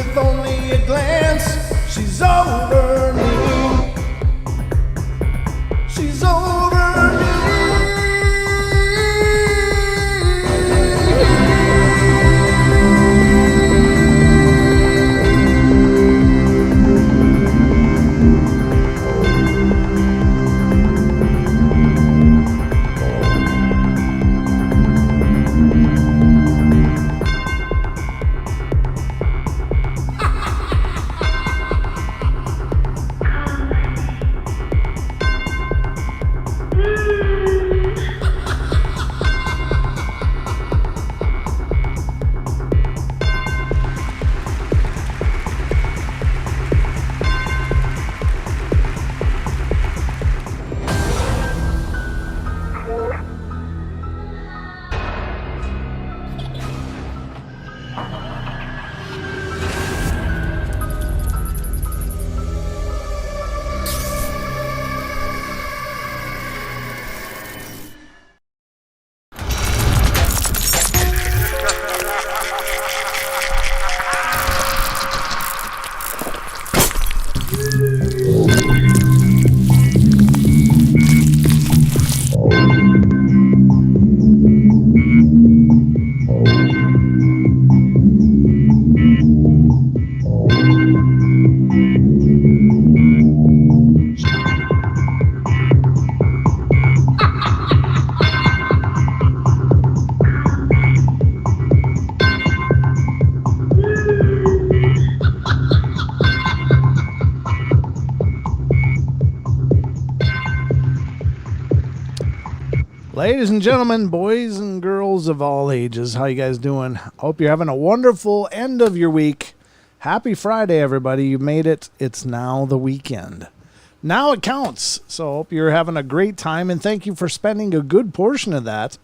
with only a glance. She's over me. She's over me. Ladies and gentlemen, boys and girls of all ages, how you guys doing? Hope you're having a wonderful end of your week. Happy Friday, everybody. You made it. It's now the weekend. Now it counts. So hope you're having a great time, and thank you for spending a good portion of that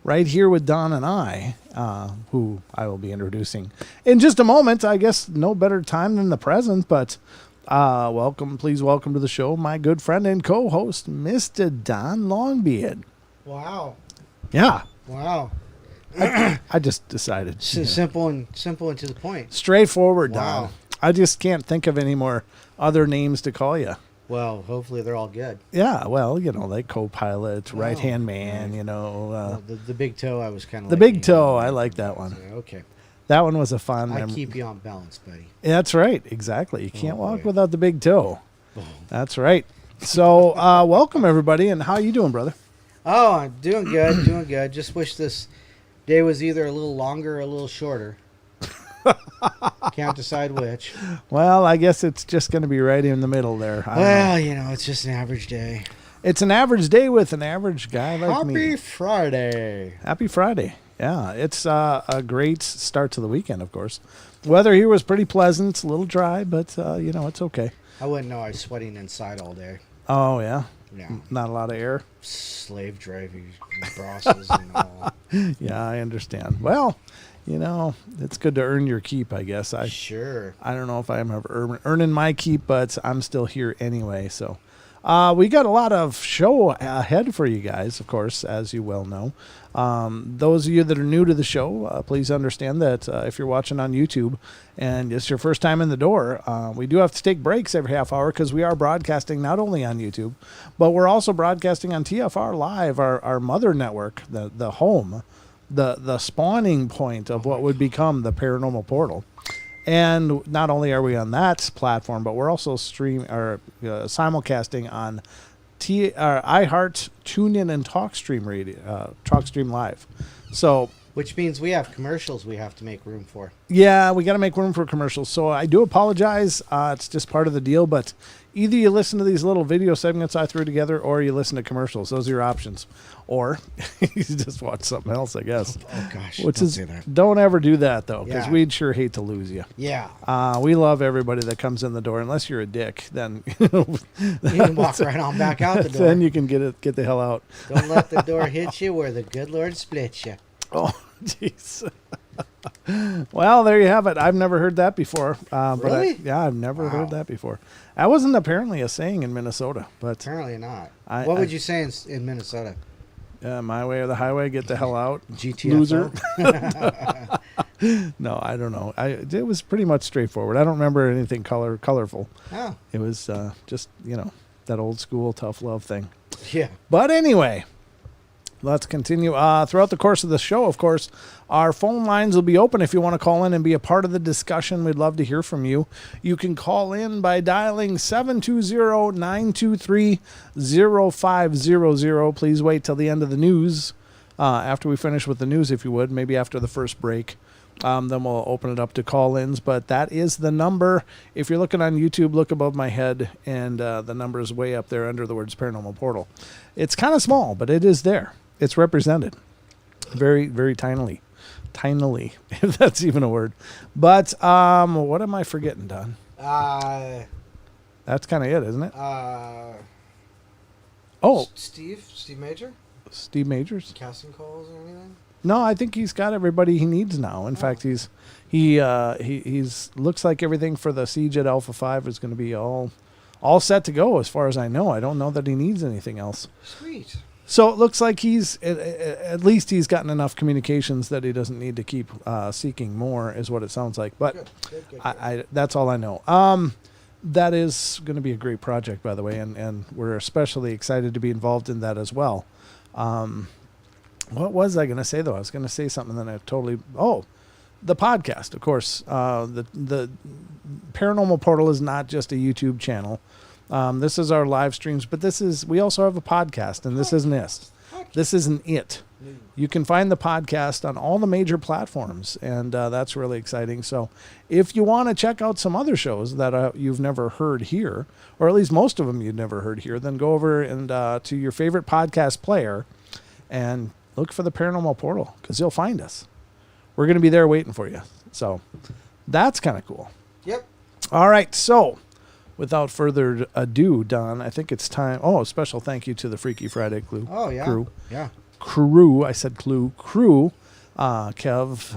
right here with Don and I, who I will be introducing in just a moment. I guess no better time than the present, but please welcome to the show my good friend and co-host, Mr. Don Longbeard. Wow. Yeah. Wow. I just decided. Simple and to the point. Straightforward, Wow. Don. I just can't think of any more other names to call you. Well, hopefully they're all good. Yeah, well, like co-pilot, Oh, right-hand man, right. Well, the big toe, I was kind of the big toe, I like that one. Okay. That one was a fun I keep you on balance, buddy. That's right. Exactly. You can't walk boy. without the big toe. Oh. That's right. So welcome, everybody, and how you doing, brother? Oh, I'm doing good, doing good. Just wish this day was either a little longer or a little shorter. Can't decide which. Well, I guess it's just going to be right in the middle there. Well, it's just an average day. It's an average day with an average guy like me. Happy Friday. Happy Friday. Yeah, it's a great start to the weekend, of course. Weather here was pretty pleasant, a little dry, but, it's okay. I wouldn't know I was sweating inside all day. Oh, yeah? Yeah. Not a lot of air? Slave driving process and all. Yeah, I understand. Well, it's good to earn your keep, I guess. Sure. I don't know if I'm ever earning my keep, but I'm still here anyway. So we got a lot of show ahead for you guys, of course, as you well know. Those of you that are new to the show, please understand that if you're watching on YouTube and it's your first time in the door, we do have to take breaks every half hour because we are broadcasting not only on YouTube, but we're also broadcasting on TFR Live, our mother network, the home, the spawning point of what would become the Paranormal Portal. And not only are we on that platform, but we're also simulcasting on iHeart, TuneIn, and TalkStream Live. So, which means we have commercials we have to make room for. Yeah, we got to make room for commercials. So I do apologize. It's just part of the deal. But either you listen to these little video segments I threw together, or you listen to commercials. Those are your options. Or you just watch something else, I guess. Oh gosh, don't say that. Don't ever do that, though, because we'd sure hate to lose you. Yeah. We love everybody that comes in the door. Unless you're a dick, then you can walk right on back out the door. Then you can get the hell out. Don't let the door hit you where the good Lord splits you. Oh, jeez. Well, there you have it. I've never heard that before. Really? I've never heard that before. That wasn't apparently a saying in Minnesota. But apparently not. What would you say in Minnesota? My way or the highway. Get the hell out, GTFO. loser. No, I don't know. It was pretty much straightforward. I don't remember anything colorful. Oh. It was just that old school tough love thing. Yeah. But anyway, let's continue. Throughout the course of the show, of course, our phone lines will be open if you want to call in and be a part of the discussion. We'd love to hear from you. You can call in by dialing 720-923-0500. Please wait till the end of the news. After we finish with the news, if you would, maybe after the first break. Then we'll open it up to call-ins. But that is the number. If you're looking on YouTube, look above my head, and the number is way up there under the words Paranormal Portal. It's kind of small, but it is there. It's represented very, very tinily, if that's even a word. But what am I forgetting, Don? That's kind of it, isn't it? Steve Major? Steve Majors? Casting calls or anything? No, I think he's got everybody he needs now. In fact, he's looks like everything for the siege at Alpha 5 is going to be all set to go as far as I know. I don't know that he needs anything else. Sweet. So it looks like at least he's gotten enough communications that he doesn't need to keep seeking more, is what it sounds like. But good. That's all I know. That is going to be a great project, by the way, and we're especially excited to be involved in that as well. What was I going to say, though? I was going to say something that I totally... Oh, the podcast, of course. The Paranormal Portal is not just a YouTube channel. This is our live streams, but we also have a podcast, and this isn't it. This isn't it. You can find the podcast on all the major platforms, and that's really exciting. So if you want to check out some other shows that you've never heard here, or at least most of them you've never heard here, then go over and to your favorite podcast player and look for the Paranormal Portal, because you'll find us. We're going to be there waiting for you. So that's kind of cool. Yep. All right, so without further ado, Don, I think it's time. Oh, a special thank you to the Freaky Friday crew. Oh, yeah. Crew. Yeah. Crew. I said clue. Crew. Kev,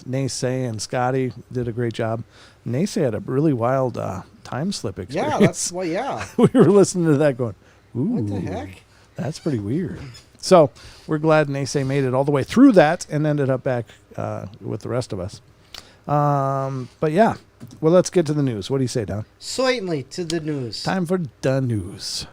Naysay, and Scotty did a great job. Naysay had a really wild time slip experience. Yeah. We were listening to that going, ooh. What the heck? That's pretty weird. So we're glad Naysay made it all the way through that and ended up back with the rest of us. But yeah, well, let's get to the news. What do you say, Don? Certainly, to the news. Time for the news.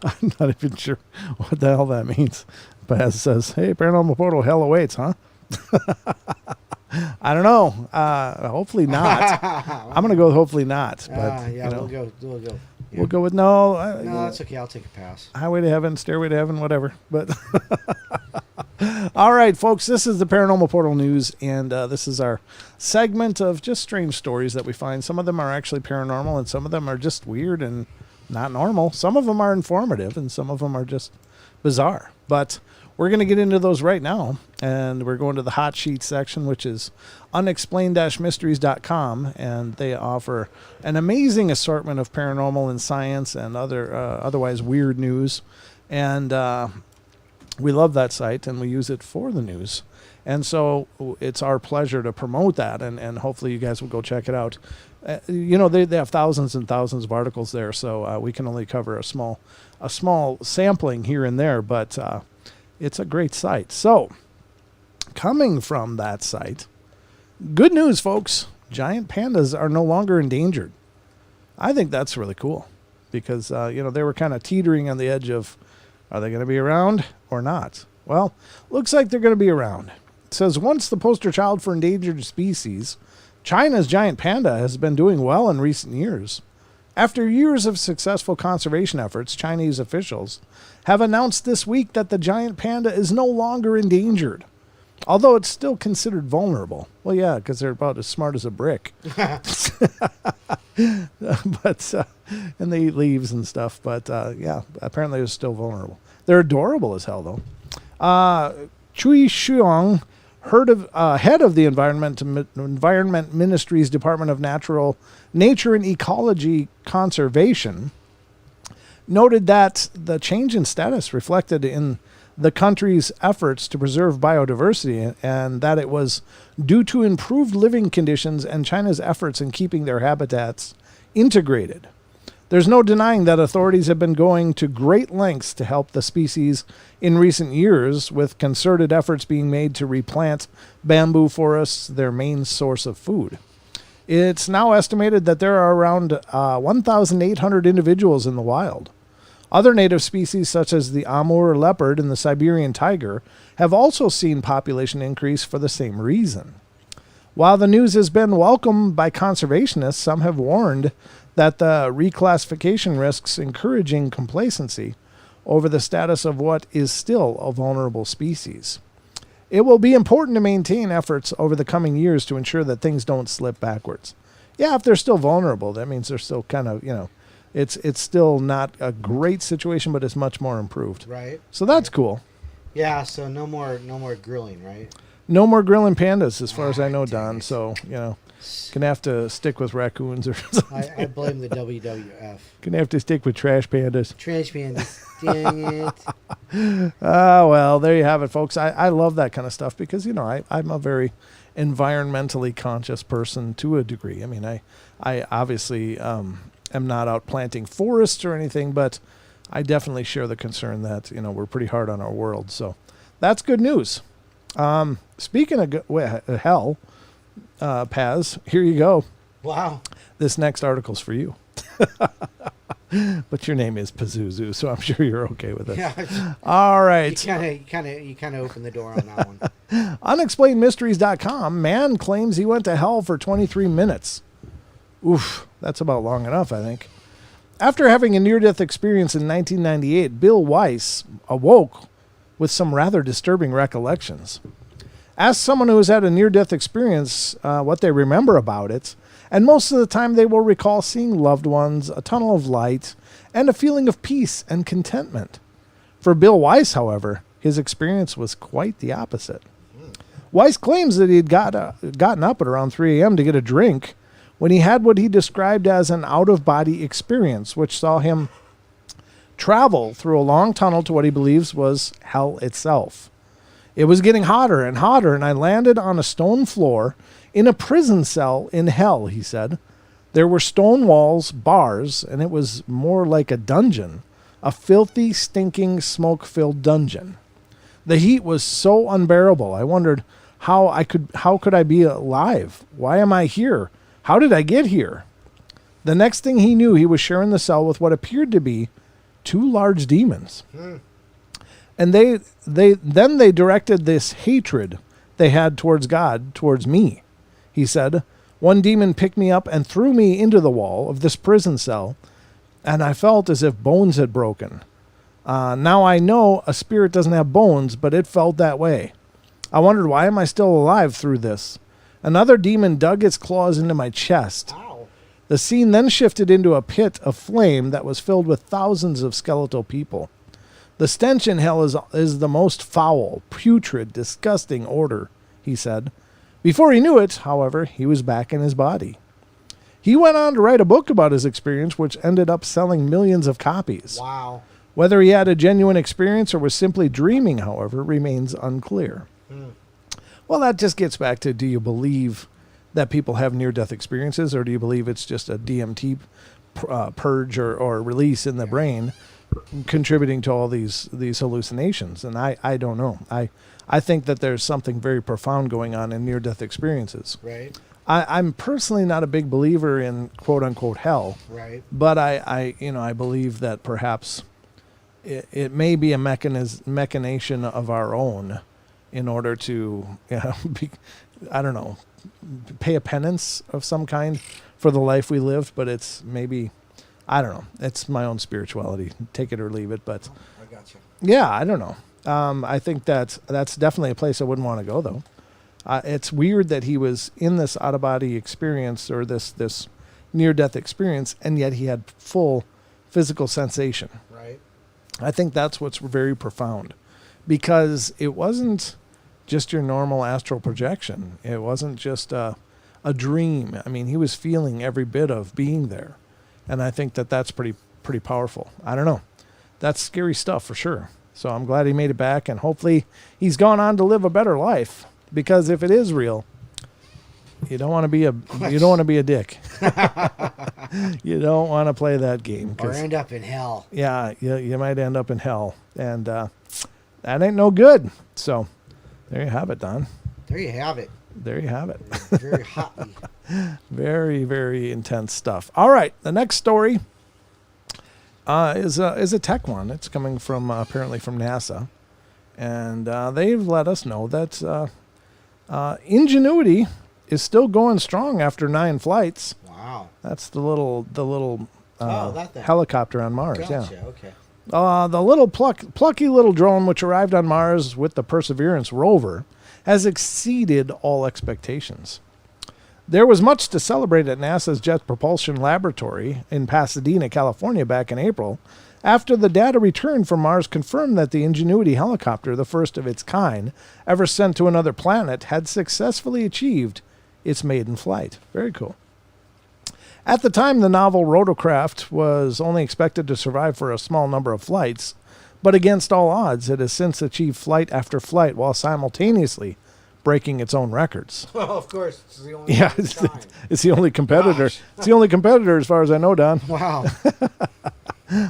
I'm not even sure what the hell that means. Baz says, hey, Paranormal Portal, hell awaits, huh? I don't know. Hopefully not. I'm going to go with hopefully not. But, we'll go. Yeah. We'll go with no. No, that's okay. I'll take a pass. Highway to Heaven, Stairway to Heaven, whatever. But all right, folks, this is the Paranormal Portal News, and this is our segment of just strange stories that we find. Some of them are actually paranormal, and some of them are just weird and not normal. Some of them are informative, and some of them are just bizarre. But we're going to get into those right now, and we're going to the hot sheet section, which is unexplained-mysteries.com, and they offer an amazing assortment of paranormal and science and other otherwise weird news. And we love that site, and we use it for the news. And so it's our pleasure to promote that, and hopefully you guys will go check it out. They have thousands and thousands of articles there, so we can only cover a small sampling here and there, but it's a great site. So, coming from that site, good news, folks. Giant pandas are no longer endangered. I think that's really cool because, they were kind of teetering on the edge of, are they going to be around or not? Well, looks like they're going to be around. It says, once the poster child for endangered species, China's giant panda has been doing well in recent years. After years of successful conservation efforts, Chinese officials have announced this week that the giant panda is no longer endangered, although it's still considered vulnerable. Well, yeah, because they're about as smart as a brick. But and they eat leaves and stuff. But apparently it's still vulnerable. They're adorable as hell, though. Chui Shuang, head of the Environment Ministry's Department of Nature and Ecology Conservation, noted that the change in status reflected in the country's efforts to preserve biodiversity and that it was due to improved living conditions and China's efforts in keeping their habitats integrated. There's no denying that authorities have been going to great lengths to help the species in recent years, with concerted efforts being made to replant bamboo forests, their main source of food. It's now estimated that there are around 1,800 individuals in the wild. Other native species, such as the Amur leopard and the Siberian tiger, have also seen population increase for the same reason. While the news has been welcomed by conservationists, some have warned that the reclassification risks encouraging complacency over the status of what is still a vulnerable species. It will be important to maintain efforts over the coming years to ensure that things don't slip backwards. Yeah, if they're still vulnerable, that means they're still kind of, it's still not a great situation, but it's much more improved. Right. So that's cool. Yeah, so no more grilling, right? No more grilling pandas, as far as I know, dang Don. it. So, gonna have to stick with raccoons or something. I blame the WWF. Gonna have to stick with trash pandas. Trash pandas. Dang it. Well, there you have it, folks. I love that kind of stuff because, I'm a very environmentally conscious person to a degree. I mean, I obviously am not out planting forests or anything, but I definitely share the concern that, we're pretty hard on our world. So that's good news. Speaking of hell, Paz, here you go. Wow. This next article's for you. But your name is Pazuzu, so I'm sure you're okay with it. Yeah. All right. You kind of opened the door on that one. Unexplainedmysteries.com. Man claims he went to hell for 23 minutes. Oof, that's about long enough, I think. After having a near-death experience in 1998, Bill Weiss awoke with some rather disturbing recollections. Ask someone who has had a near-death experience what they remember about it, and most of the time they will recall seeing loved ones, a tunnel of light, and a feeling of peace and contentment. For Bill Weiss, however, his experience was quite the opposite. Weiss claims that he had gotten up at around 3 a.m. to get a drink when he had what he described as an out-of-body experience, which saw him travel through a long tunnel to what he believes was hell itself. It was getting hotter and hotter, and I landed on a stone floor in a prison cell in hell, he said. There were stone walls, bars, and it was more like a dungeon, a filthy, stinking, smoke-filled dungeon. The heat was so unbearable. I wondered how could I be alive? Why am I here? How did I get here? The next thing he knew, he was sharing the cell with what appeared to be 2 large demons. And they directed this hatred they had towards God, towards me. He said, one demon picked me up and threw me into the wall of this prison cell, and I felt as if bones had broken. Now I know a spirit doesn't have bones, but it felt that way. I wondered, why am I still alive through this? Another demon dug its claws into my chest. Ow. The scene then shifted into a pit of flame that was filled with thousands of skeletal people. The stench in hell is the most foul, putrid, disgusting odor, he said. Before he knew it, however, he was back in his body. He went on to write a book about his experience, which ended up selling millions of copies. Wow. Whether he had a genuine experience or was simply dreaming, however, remains unclear. Well, that just gets back to, do you believe that people have near-death experiences, or do you believe it's just a DMT purge or release in the brain contributing to all these hallucinations? And I don't know. I think that there's something very profound going on in near-death experiences. Right. I'm personally not a big believer in quote-unquote hell. Right. But I believe that perhaps it may be a machination of our own in order to, pay a penance of some kind for the life we lived. But it's maybe, I don't know. It's my own spirituality. Take it or leave it. But I gotcha. yeah, I don't know. I think that's definitely a place I wouldn't want to go, though. It's weird that he was in this out-of-body experience or this near-death experience, and yet he had full physical sensation. Right. I think that's what's very profound, because it wasn't just your normal astral projection. It wasn't just a dream. I mean, he was feeling every bit of being there, and I think that that's pretty powerful. I don't know. That's scary stuff for sure. So I'm glad he made it back, and hopefully he's gone on to live a better life. Because if it is real, you don't want to be a dick. You don't want to play that game. Or end up in hell. Yeah, you might end up in hell, and that ain't no good. So there you have it, Don. There you have it. There you have it. Very hotly. Very, very intense stuff. All right, the next story is a tech one. It's coming from apparently from NASA, and they've let us know that Ingenuity is still going strong after 9 flights. Wow. That's the little that thing. helicopter on Mars. Gotcha. Yeah. Okay. The little plucky little drone, which arrived on Mars with the Perseverance rover, has exceeded all expectations. There was much to celebrate at NASA's Jet Propulsion Laboratory in Pasadena, California, back in April, after the data returned from Mars confirmed that the Ingenuity helicopter, the first of its kind ever sent to another planet, had successfully achieved its maiden flight. Very cool. At the time, the novel rotorcraft was only expected to survive for a small number of flights, but against all odds, it has since achieved flight after flight while simultaneously breaking its own records. Well, of course, it's the only it's the only competitor. Gosh. It's the only competitor as far as I know, Don. Wow.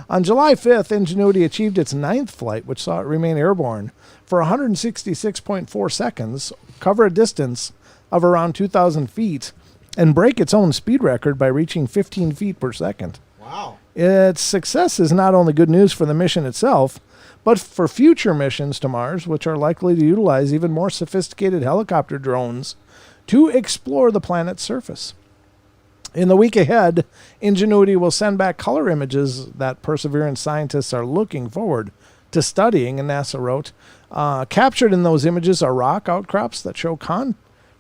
On July 5th, Ingenuity achieved its 9th flight, which saw it remain airborne for 166.4 seconds, cover a distance of around 2,000 feet, and break its own speed record by reaching 15 feet per second. Wow. Its success is not only good news for the mission itself, but for future missions to Mars, which are likely to utilize even more sophisticated helicopter drones to explore the planet's surface. In the week ahead, Ingenuity will send back color images that Perseverance scientists are looking forward to studying, and NASA wrote. Captured in those images are rock outcrops that show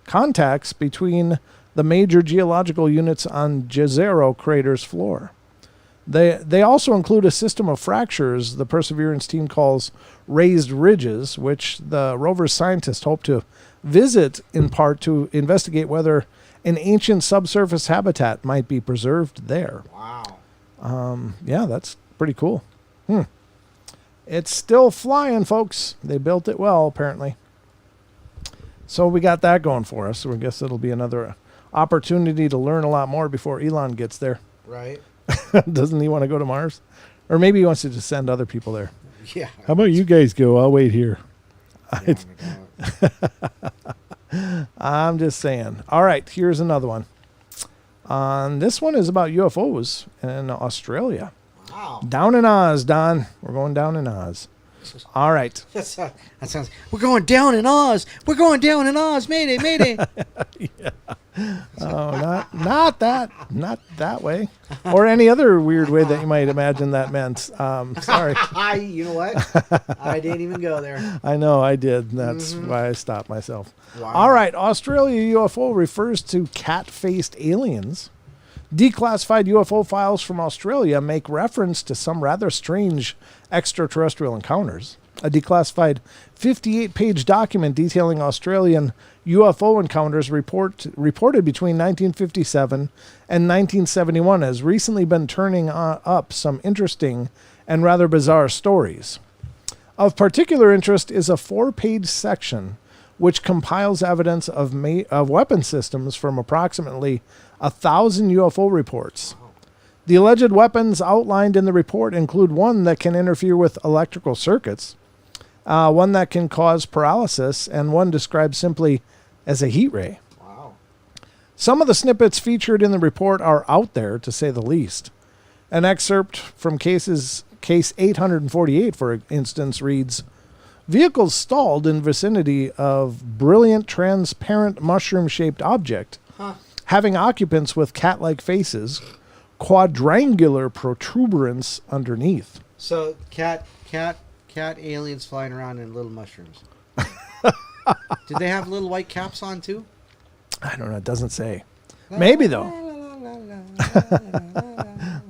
contacts between the major geological units on Jezero crater's floor. They also include a system of fractures the Perseverance team calls raised ridges, which the rover's scientists hope to visit in part to investigate whether an ancient subsurface habitat might be preserved there. Wow. Yeah, that's pretty cool. It's still flying, folks. They built it well, apparently. So we got that going for us. So I guess it'll be another opportunity to learn a lot more before Elon gets there. Right. Doesn't he want to go to Mars? Or maybe he wants to just send other people there. Yeah. How about you guys go? I'll wait here. I'm just saying. All right, here's another one. This one is about UFOs in Australia. Wow. Down in Oz, Don. We're going down in Oz. All right. That sounds. We're going down in Oz. We're going down in Oz. Mayday, mayday. Yeah. Oh, not that way, or any other weird way that you might imagine that meant. Sorry. You know what? I didn't even go there. I know I did. That's why I stopped myself. Wow. All right. Australia UFO refers to cat-faced aliens. Declassified UFO files from Australia make reference to some rather strange extraterrestrial encounters. A declassified 58-page document detailing Australian UFO encounters reported between 1957 and 1971 has recently been turning up some interesting and rather bizarre stories. Of particular interest is a 4-page section which compiles evidence of weapon systems from approximately 1,000 UFO reports. The alleged weapons outlined in the report include one that can interfere with electrical circuits, one that can cause paralysis, and one described simply as a heat ray. Wow. Some of the snippets featured in the report are out there, to say the least. An excerpt from case 848, for instance, reads, "Vehicles stalled in vicinity of brilliant transparent mushroom-shaped object, having occupants with cat-like faces, quadrangular protuberance underneath." So cat aliens flying around in little mushrooms. Did they have little white caps on too? I don't know. It doesn't say. Maybe, though.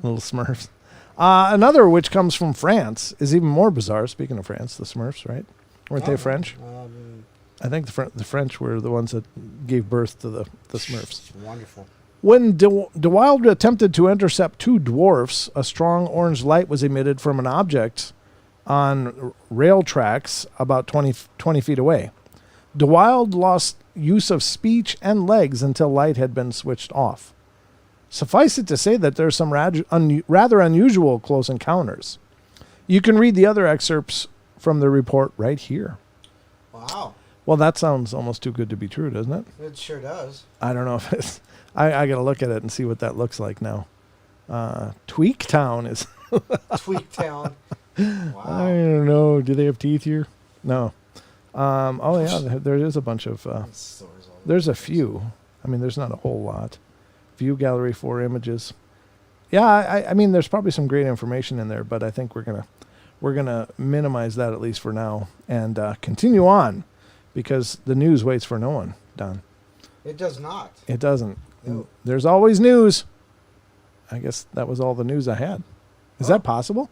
Little Smurfs. Another, which comes from France, is even more bizarre. Speaking of France, the Smurfs, right? Weren't they French? I think the French were the ones that gave birth to the Smurfs. Wonderful. When DeWilde attempted to intercept 2 dwarfs, a strong orange light was emitted from an object on rail tracks about 20 feet away. DeWild lost use of speech and legs until light had been switched off. Suffice it to say that there's some rather unusual close encounters. You can read the other excerpts from the report right here. Wow. Well, that sounds almost too good to be true, doesn't it? It sure does. I don't know if it's... I got to look at it and see what that looks like now. Tweaktown is... Tweaktown. Wow. I don't know. Do they have teeth here? No. Oh, yeah, there is a bunch of... there's a few. I mean, there's not a whole lot. View gallery 4 images. Yeah, I mean, there's probably some great information in there, but I think we're gonna minimize that at least for now and continue on, because the news waits for no one, Don. It does not. It doesn't. No. There's always news. I guess that was all the news I had. Is that possible?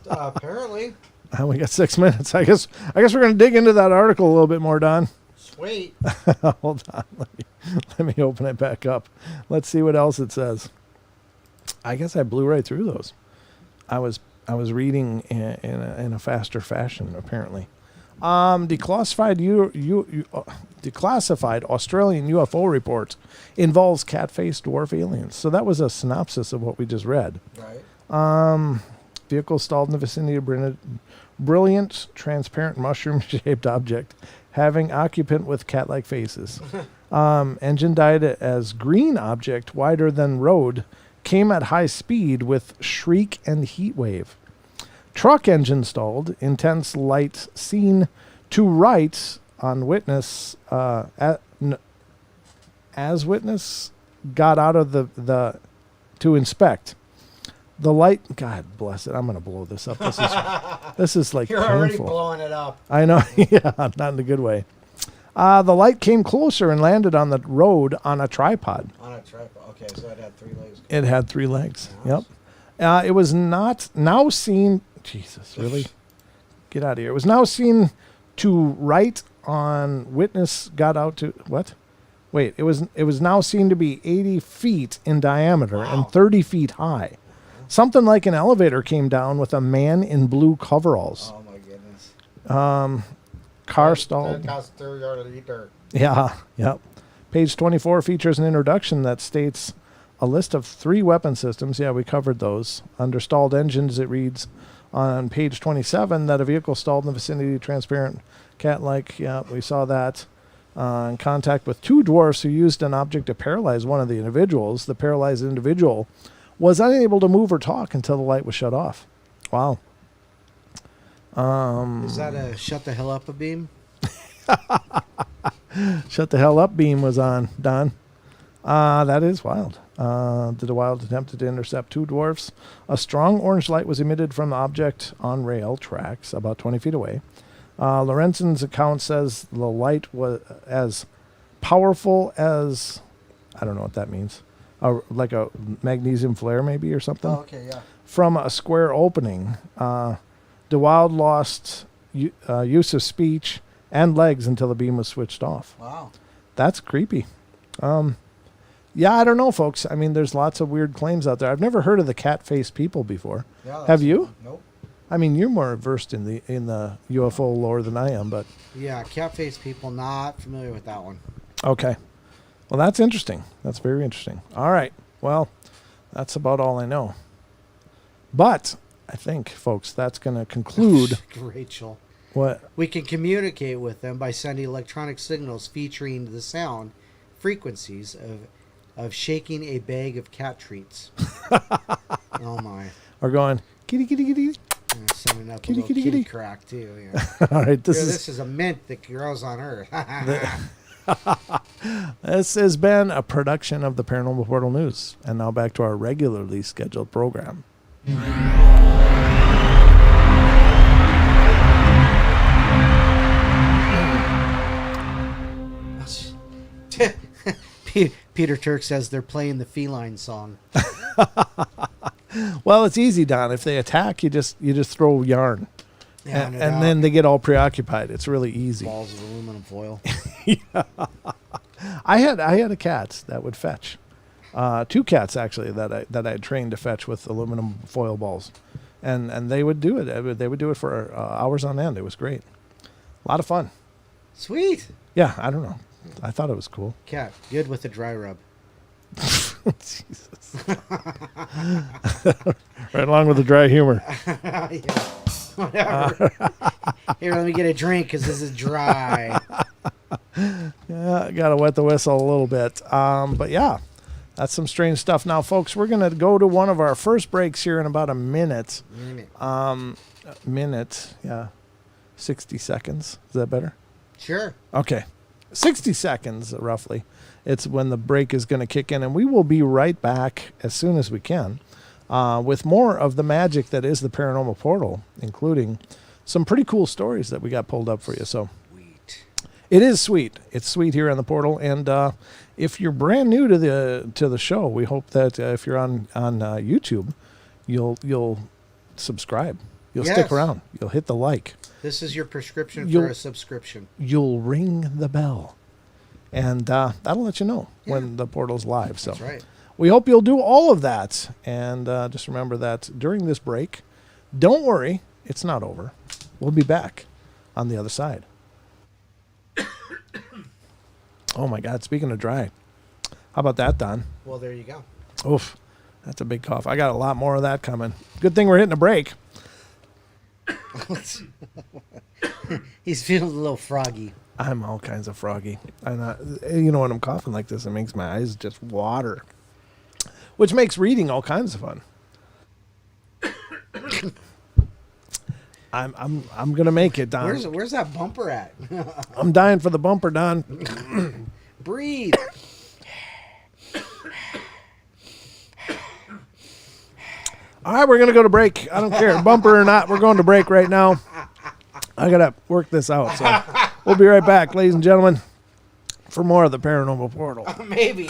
Apparently. We got 6 minutes. I guess we're gonna dig into that article a little bit more, Don. Sweet. Hold on. Let me open it back up. Let's see what else it says. I guess I blew right through those. I was reading in a faster fashion, apparently. Declassified Australian UFO report involves cat-faced dwarf aliens. So that was a synopsis of what we just read. Right. Vehicle stalled in the vicinity of brilliant, transparent mushroom-shaped object having occupant with cat-like faces. Engine died as green object wider than road came at high speed with shriek and heat wave. Truck engine stalled. Intense light seen to right on witness as witness got out of the to inspect. The light, God bless it. I'm going to blow this up. This is like You're painful. already blowing it up. I know. Yeah, not in a good way. The light came closer and landed on the road on a tripod. On a tripod. Okay, so it had 3 legs. It had 3 legs. Nice. Yep. It was not now seen. Jesus, really? Get out of here. It was now seen to right on witness got out to what? Wait, it was now seen to be 80 feet in diameter and 30 feet high. Something like an elevator came down with a man in blue coveralls. Oh my goodness. Car stalled. Yeah, yep. Page 24 features an introduction that states a list of 3 weapon systems. Yeah, we covered those. Under stalled engines, it reads on page 27 that a vehicle stalled in the vicinity of transparent cat-like. Yeah, we saw that. In contact with 2 dwarfs who used an object to paralyze one of the individuals. The paralyzed individual was unable to move or talk until the light was shut off. Wow. Is that a shut the hell up a beam? Shut the hell up beam was on, Don. That is wild. The DeWild attempted to intercept 2 dwarfs. A strong orange light was emitted from the object on rail tracks about 20 feet away. Lorenzen's account says the light was as powerful as, I don't know what that means, like a magnesium flare maybe or something. Oh, okay, yeah. From a square opening. DeWild lost use of speech and legs until the beam was switched off. Wow. That's creepy. Yeah, I don't know, folks. I mean, there's lots of weird claims out there. I've never heard of the cat-faced people before. Yeah, have you? Nope. I mean, you're more versed in the UFO lore than I am, but yeah, cat-faced people, not familiar with that one. Okay. Well, that's interesting. That's very interesting. All right. Well, that's about all I know. But I think, folks, that's going to conclude. Rachel. What? We can communicate with them by sending electronic signals featuring the sound frequencies of shaking a bag of cat treats. Oh, my. Or going, kitty, kitty, kitty. And sending up Kitty, a little kitty, kitty kitty. crack, too. Yeah. All right. This is a mint that grows on Earth. This has been a production of the Paranormal Portal News. And now back to our regularly scheduled program. Peter Turk says they're playing the feline song. Well, it's easy, Don. If they attack, you just throw yarn. Yeah, and then they get all preoccupied. It's really easy. Balls of aluminum foil. Yeah. I had a cat that would fetch. 2 cats actually that I had trained to fetch with aluminum foil balls, and they would do it. They would do it for hours on end. It was great. A lot of fun. Sweet. Yeah, I don't know. I thought it was cool. Cat, good with the dry rub. Jesus. Right along with the dry humor. Yeah. Whatever. Here, let me get a drink because this is dry. Yeah, got to wet the whistle a little bit. But yeah, that's some strange stuff. Now, folks, we're going to go to one of our first breaks here in about a minute. Yeah. 60 seconds. Is that better? Sure. Okay. 60 seconds, roughly. It's when the break is going to kick in, and we will be right back as soon as we can with more of the magic that is the Paranormal Portal, including some pretty cool stories that we got pulled up for you. So Sweet. it is sweet. It's sweet here on the Portal, and if you're brand new to the show, we hope that if you're on YouTube, you'll subscribe. You'll stick around. You'll hit the like. This is your prescription for a subscription. You'll ring the bell. And that'll let you know when the portal's live. So that's right. We hope you'll do all of that. And just remember that during this break, don't worry, it's not over. We'll be back on the other side. Oh, my God. Speaking of dry, how about that, Don? Well, there you go. Oof. That's a big cough. I got a lot more of that coming. Good thing we're hitting a break. He's feeling a little froggy. I'm all kinds of froggy. When I'm coughing like this, it makes my eyes just water, which makes reading all kinds of fun. I'm gonna make it, Don. Where's that bumper at? I'm dying for the bumper, Don. Breathe. All right, we're gonna go to break. I don't care, bumper or not. We're going to break right now. I gotta work this out. So we'll be right back, ladies and gentlemen, for more of the Paranormal Portal. Maybe.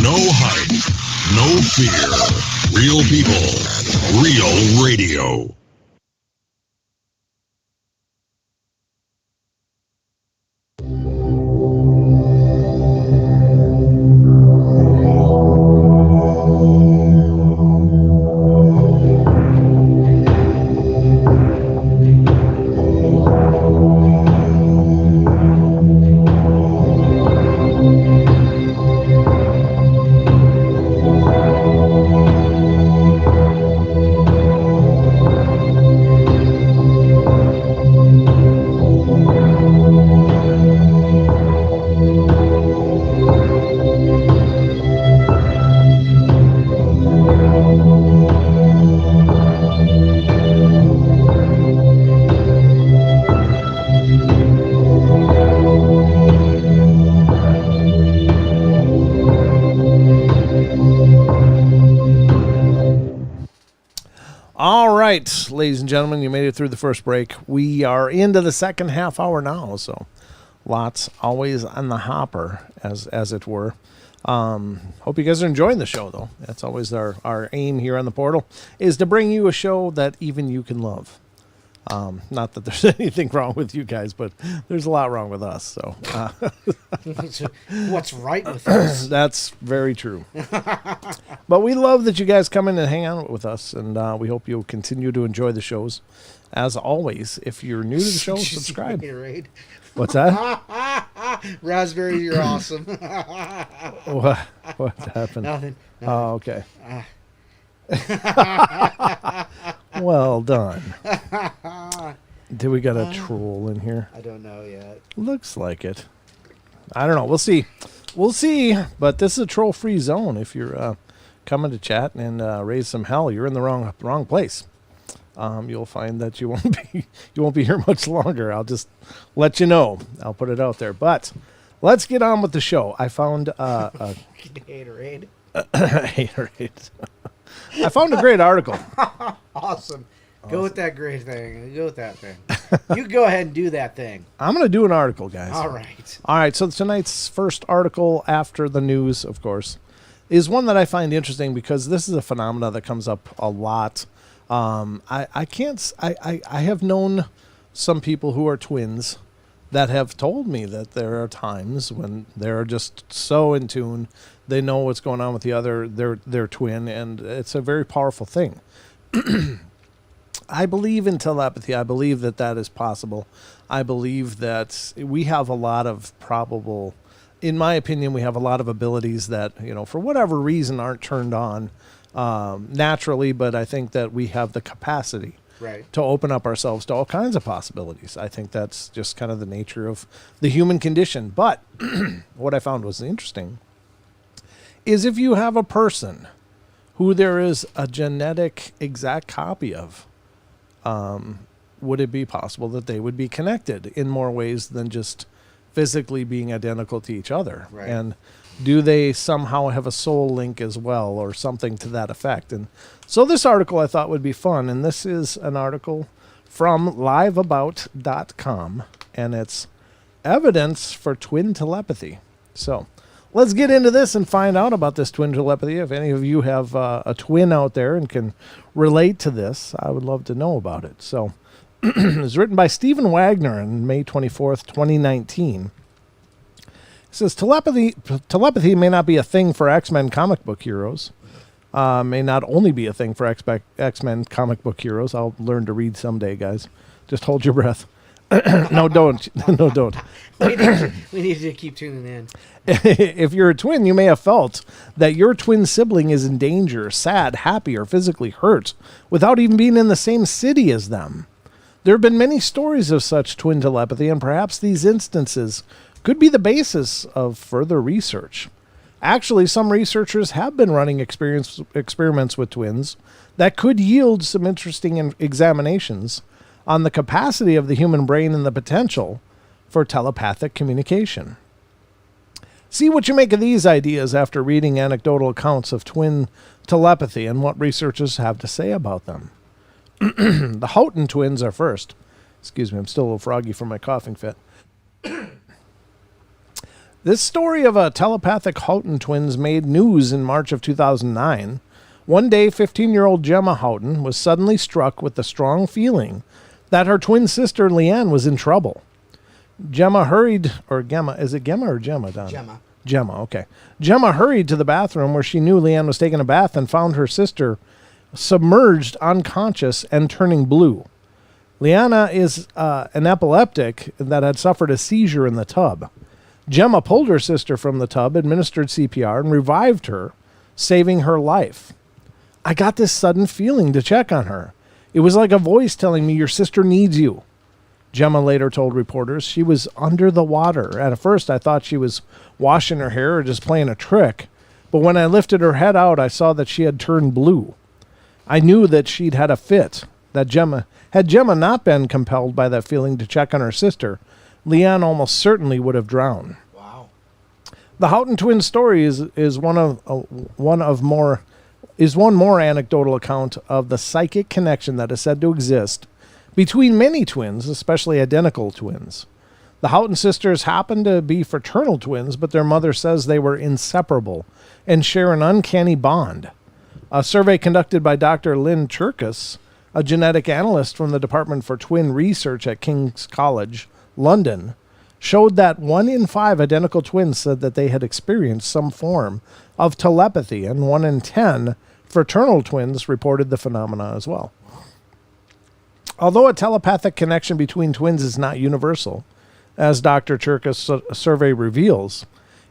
No hype, no fear. Real people, real radio. All right, ladies and gentlemen, you made it through the first break. We are into the second half hour now, so lots always on the hopper, as it were. Hope you guys are enjoying the show, though. That's always our aim here on the portal, is to bring you a show that even you can love. Not that there's anything wrong with you guys, but there's a lot wrong with us. So, What's right with us? That's very true. But we love that you guys come in and hang out with us, and we hope you'll continue to enjoy the shows. As always, if you're new to the show, subscribe. What's that? Raspberry, you're awesome. What happened? Nothing. Oh, okay. Well done. Do we got a troll in here? I don't know yet. Looks like it. I don't know. We'll see. We'll see. But this is a troll-free zone. If you're coming to chat and raise some hell, you're in the wrong place. You'll find that you won't be here much longer. I'll just let you know. I'll put it out there. But let's get on with the show. I found a Haterade. Haterade. I found a great article. Awesome. Go with that great thing. Go with that thing. You go ahead and do that thing. I'm going to do an article, guys. All right. All right. So tonight's first article after the news, of course, is one that I find interesting because this is a phenomena that comes up a lot. I have known some people who are twins that have told me that there are times when they're just so in tune, they know what's going on with the other, their twin, and it's a very powerful thing. I believe in telepathy. I believe that is possible. I believe that we have a lot of in my opinion, we have a lot of abilities that, for whatever reason aren't turned on naturally, but I think that we have the capacity to open up ourselves to all kinds of possibilities. I think that's just kind of the nature of the human condition. But what I found was interesting is if you have a person who there is a genetic exact copy of, would it be possible that they would be connected in more ways than just physically being identical to each other? Right. And do they somehow have a soul link as well, or something to that effect? And so this article I thought would be fun, and this is an article from liveabout.com, and it's evidence for twin telepathy. So let's get into this and find out about this twin telepathy. If any of you have a twin out there and can relate to this, I would love to know about it. So it was written by Stephen Wagner on May 24th, 2019. It says, telepathy may not be a thing for X-Men comic book heroes. May not only be a thing for X-Men comic book heroes. I'll learn to read someday, guys. Just hold your breath. No, don't. No, don't. We need to keep tuning in. If you're a twin, you may have felt that your twin sibling is in danger, sad, happy, or physically hurt without even being in the same city as them. There have been many stories of such twin telepathy, and perhaps these instances could be the basis of further research. Actually, some researchers have been running experiments with twins that could yield some interesting examinations on the capacity of the human brain and the potential for telepathic communication. See what you make of these ideas after reading anecdotal accounts of twin telepathy and what researchers have to say about them. The Houghton twins are first. Excuse me, I'm still a little froggy from my coughing fit. This story of a telepathic Houghton twins made news in March of 2009. One day, 15-year-old Gemma Houghton was suddenly struck with the strong feeling that her twin sister Leanne was in trouble. Gemma hurried, or Gemma, is it Gemma or Gemma, Don? Gemma, okay. Gemma hurried to the bathroom where she knew Leanne was taking a bath and found her sister submerged, unconscious, and turning blue. Leanna is an epileptic that had suffered a seizure in the tub. Gemma pulled her sister from the tub, administered CPR, and revived her, saving her life. I got this sudden feeling to check on her. It was like a voice telling me, your sister needs you. Gemma later told reporters she was under the water. At first, I thought she was washing her hair or just playing a trick. But when I lifted her head out, I saw that she had turned blue. I knew that she'd had a fit. Had Gemma not been compelled by that feeling to check on her sister, Leanne almost certainly would have drowned. Wow. The Houghton twins story is one more anecdotal account of the psychic connection that is said to exist between many twins, especially identical twins. The Houghton sisters happen to be fraternal twins, but their mother says they were inseparable and share an uncanny bond. A survey conducted by Dr. Lynn Cherkas, a genetic analyst from the Department for Twin Research at King's College, London, showed that 1 in 5 identical twins said that they had experienced some form of telepathy, and 1 in 10 fraternal twins reported the phenomena as well. Although a telepathic connection between twins is not universal, as Dr. Cherkas' survey reveals,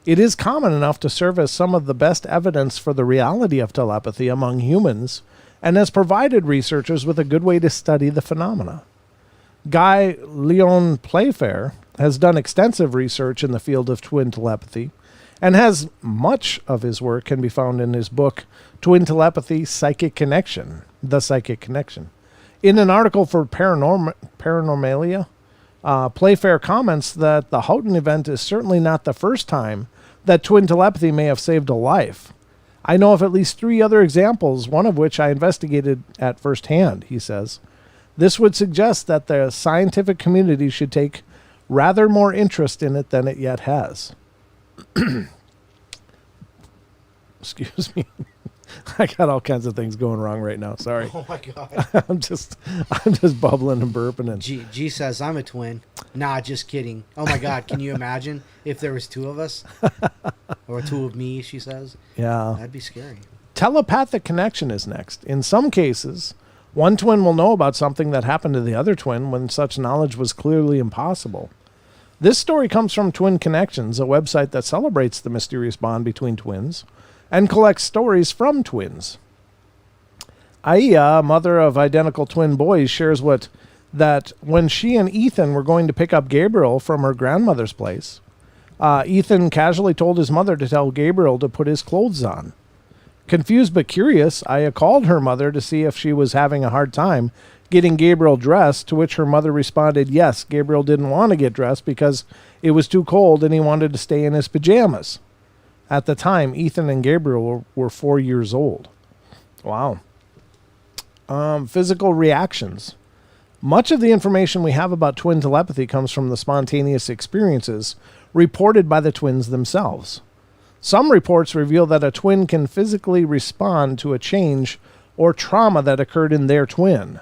it is common enough to serve as some of the best evidence for the reality of telepathy among humans, and has provided researchers with a good way to study the phenomena. Guy Leon Playfair has done extensive research in the field of twin telepathy, and has much of his work can be found in his book, Twin Telepathy, Psychic Connection, The Psychic Connection. In an article for Paranormalia, Playfair comments that the Houghton event is certainly not the first time that twin telepathy may have saved a life. I know of at least 3 other examples, one of which I investigated at first hand, he says. This would suggest that the scientific community should take rather more interest in it than it yet has. Excuse me. I got all kinds of things going wrong right now. Sorry. Oh my God. I'm just bubbling and burping. And G says I'm a twin. Nah, just kidding. Oh my God. Can you imagine if there was 2 of us? Or 2 of me, she says. Yeah. That'd be scary. Telepathic connection is next. In some cases, one twin will know about something that happened to the other twin when such knowledge was clearly impossible. This story comes from Twin Connections, a website that celebrates the mysterious bond between twins and collects stories from twins. Aya, mother of identical twin boys, shares that when she and Ethan were going to pick up Gabriel from her grandmother's place, Ethan casually told his mother to tell Gabriel to put his clothes on. Confused but curious, Aya called her mother to see if she was having a hard time getting Gabriel dressed, to which her mother responded, yes, Gabriel didn't want to get dressed because it was too cold and he wanted to stay in his pajamas. At the time, Ethan and Gabriel were 4 years old. Wow. Physical reactions. Much of the information we have about twin telepathy comes from the spontaneous experiences reported by the twins themselves. Some reports reveal that a twin can physically respond to a change or trauma that occurred in their twin.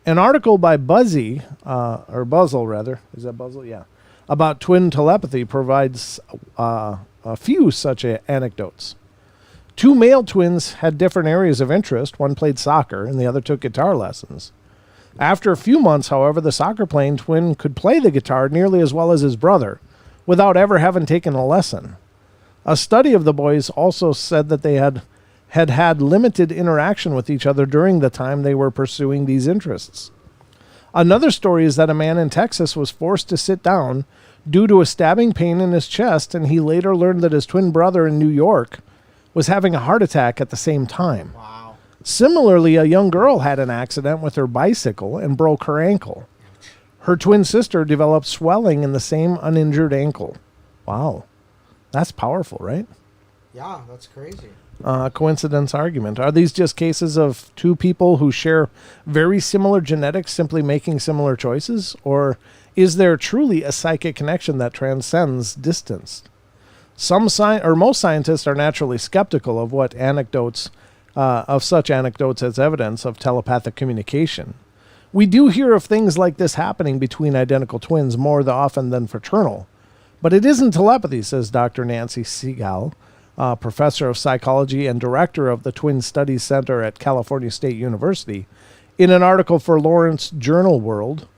An article by Buzzle, is that Buzzle? Yeah. About twin telepathy provides a few such anecdotes. 2 male twins had different areas of interest. One played soccer and the other took guitar lessons. After a few months, however, the soccer-playing twin could play the guitar nearly as well as his brother without ever having taken a lesson. A study of the boys also said that they had limited interaction with each other during the time they were pursuing these interests. Another story is that a man in Texas was forced to sit down due to a stabbing pain in his chest, and he later learned that his twin brother in New York was having a heart attack at the same time. Wow. Similarly, a young girl had an accident with her bicycle and broke her ankle. Her twin sister developed swelling in the same uninjured ankle. Wow. That's powerful, right? Yeah, that's crazy. Coincidence argument. Are these just cases of 2 people who share very similar genetics simply making similar choices? Or is there truly a psychic connection that transcends distance? Most scientists are naturally skeptical of such anecdotes as evidence of telepathic communication. We do hear of things like this happening between identical twins more often than fraternal. But it isn't telepathy, says Dr. Nancy Segal, professor of psychology and director of the Twin Studies Center at California State University. In an article for Lawrence Journal World,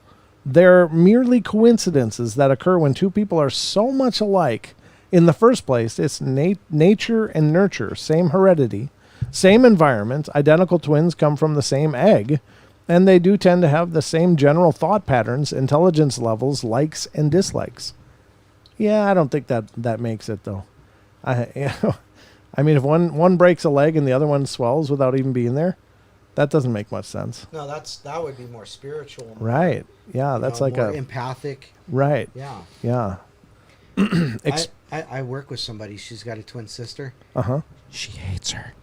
they're merely coincidences that occur when two people are so much alike. In the first place, it's nature and nurture, same heredity, same environment. Identical twins come from the same egg, and they do tend to have the same general thought patterns, intelligence levels, likes and dislikes. Yeah, I don't think that makes it, though. I mean, if one breaks a leg and the other one swells without even being there, that doesn't make much sense. No, that would be more spiritual. Right. Yeah, that's like more empathic. Right. Yeah. Yeah. I work with somebody. She's got a twin sister. Uh-huh. She hates her.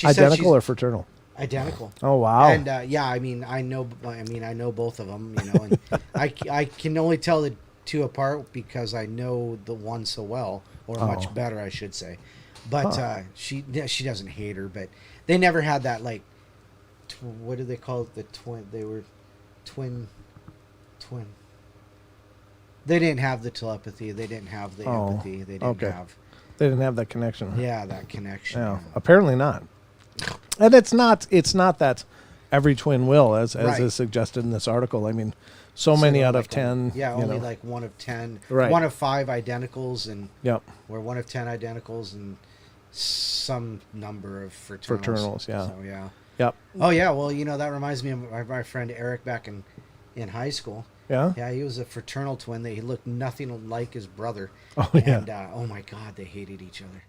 Identical or fraternal? Identical. Oh, wow. And I know both of them, and I can only tell the two apart because I know the one so well, or much better, I should say. But she doesn't hate her, but they never had that, like, what do they call it? The twin. They were twin. They didn't have the telepathy. They didn't have the empathy. They didn't have. They didn't have that connection. Yeah, that connection. Yeah, apparently not. And it's not that every twin will, as right. is suggested in this article. I mean, so many out of 10. Only like 1 of 10. Right. 1 of 5 identicals, and or 1 of 10 identicals, and some number of fraternals. Fraternals, yeah. So yeah. Yep. Oh yeah. Well, that reminds me of my friend Eric back in high school. Yeah. Yeah, he was a fraternal twin. He looked nothing like his brother. Oh yeah. And oh my God, they hated each other.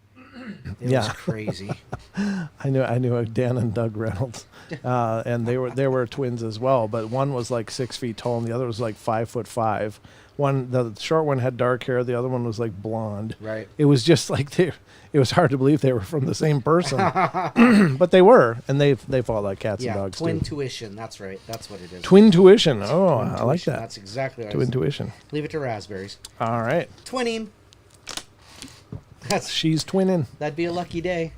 It was crazy. I knew Dan and Doug Reynolds, and they were twins as well. But one was like 6 feet tall, and the other was like 5'5". The short one had dark hair, the other one was like blonde. Right. It was just like it was hard to believe they were from the same person, but they were, and they fought like cats and dogs. Twin too. tuition. That's right. That's what it is. Twin tuition. Oh, Twin I like tuition. that. That's exactly what Twin tuition. Leave it to raspberries. All right. Twinning. She's twinning. That'd be a lucky day.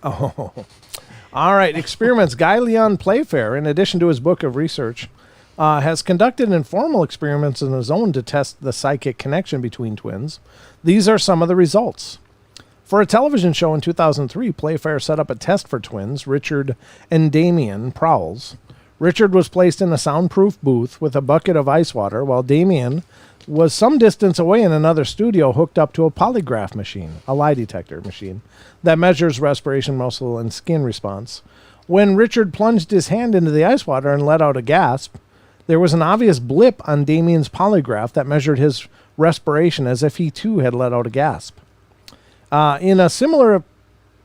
Oh. All right. Experiments. Guy Leon Playfair, in addition to his book of research, has conducted informal experiments on his own to test the psychic connection between twins. These are some of the results. For a television show in 2003, Playfair set up a test for twins, Richard and Damien Prowls. Richard was placed in a soundproof booth with a bucket of ice water, while Damien was some distance away in another studio hooked up to a polygraph machine, a lie detector machine, that measures respiration, muscle, and skin response. When Richard plunged his hand into the ice water and let out a gasp, there was an obvious blip on Damien's polygraph that measured his respiration as if he too had let out a gasp. In a similar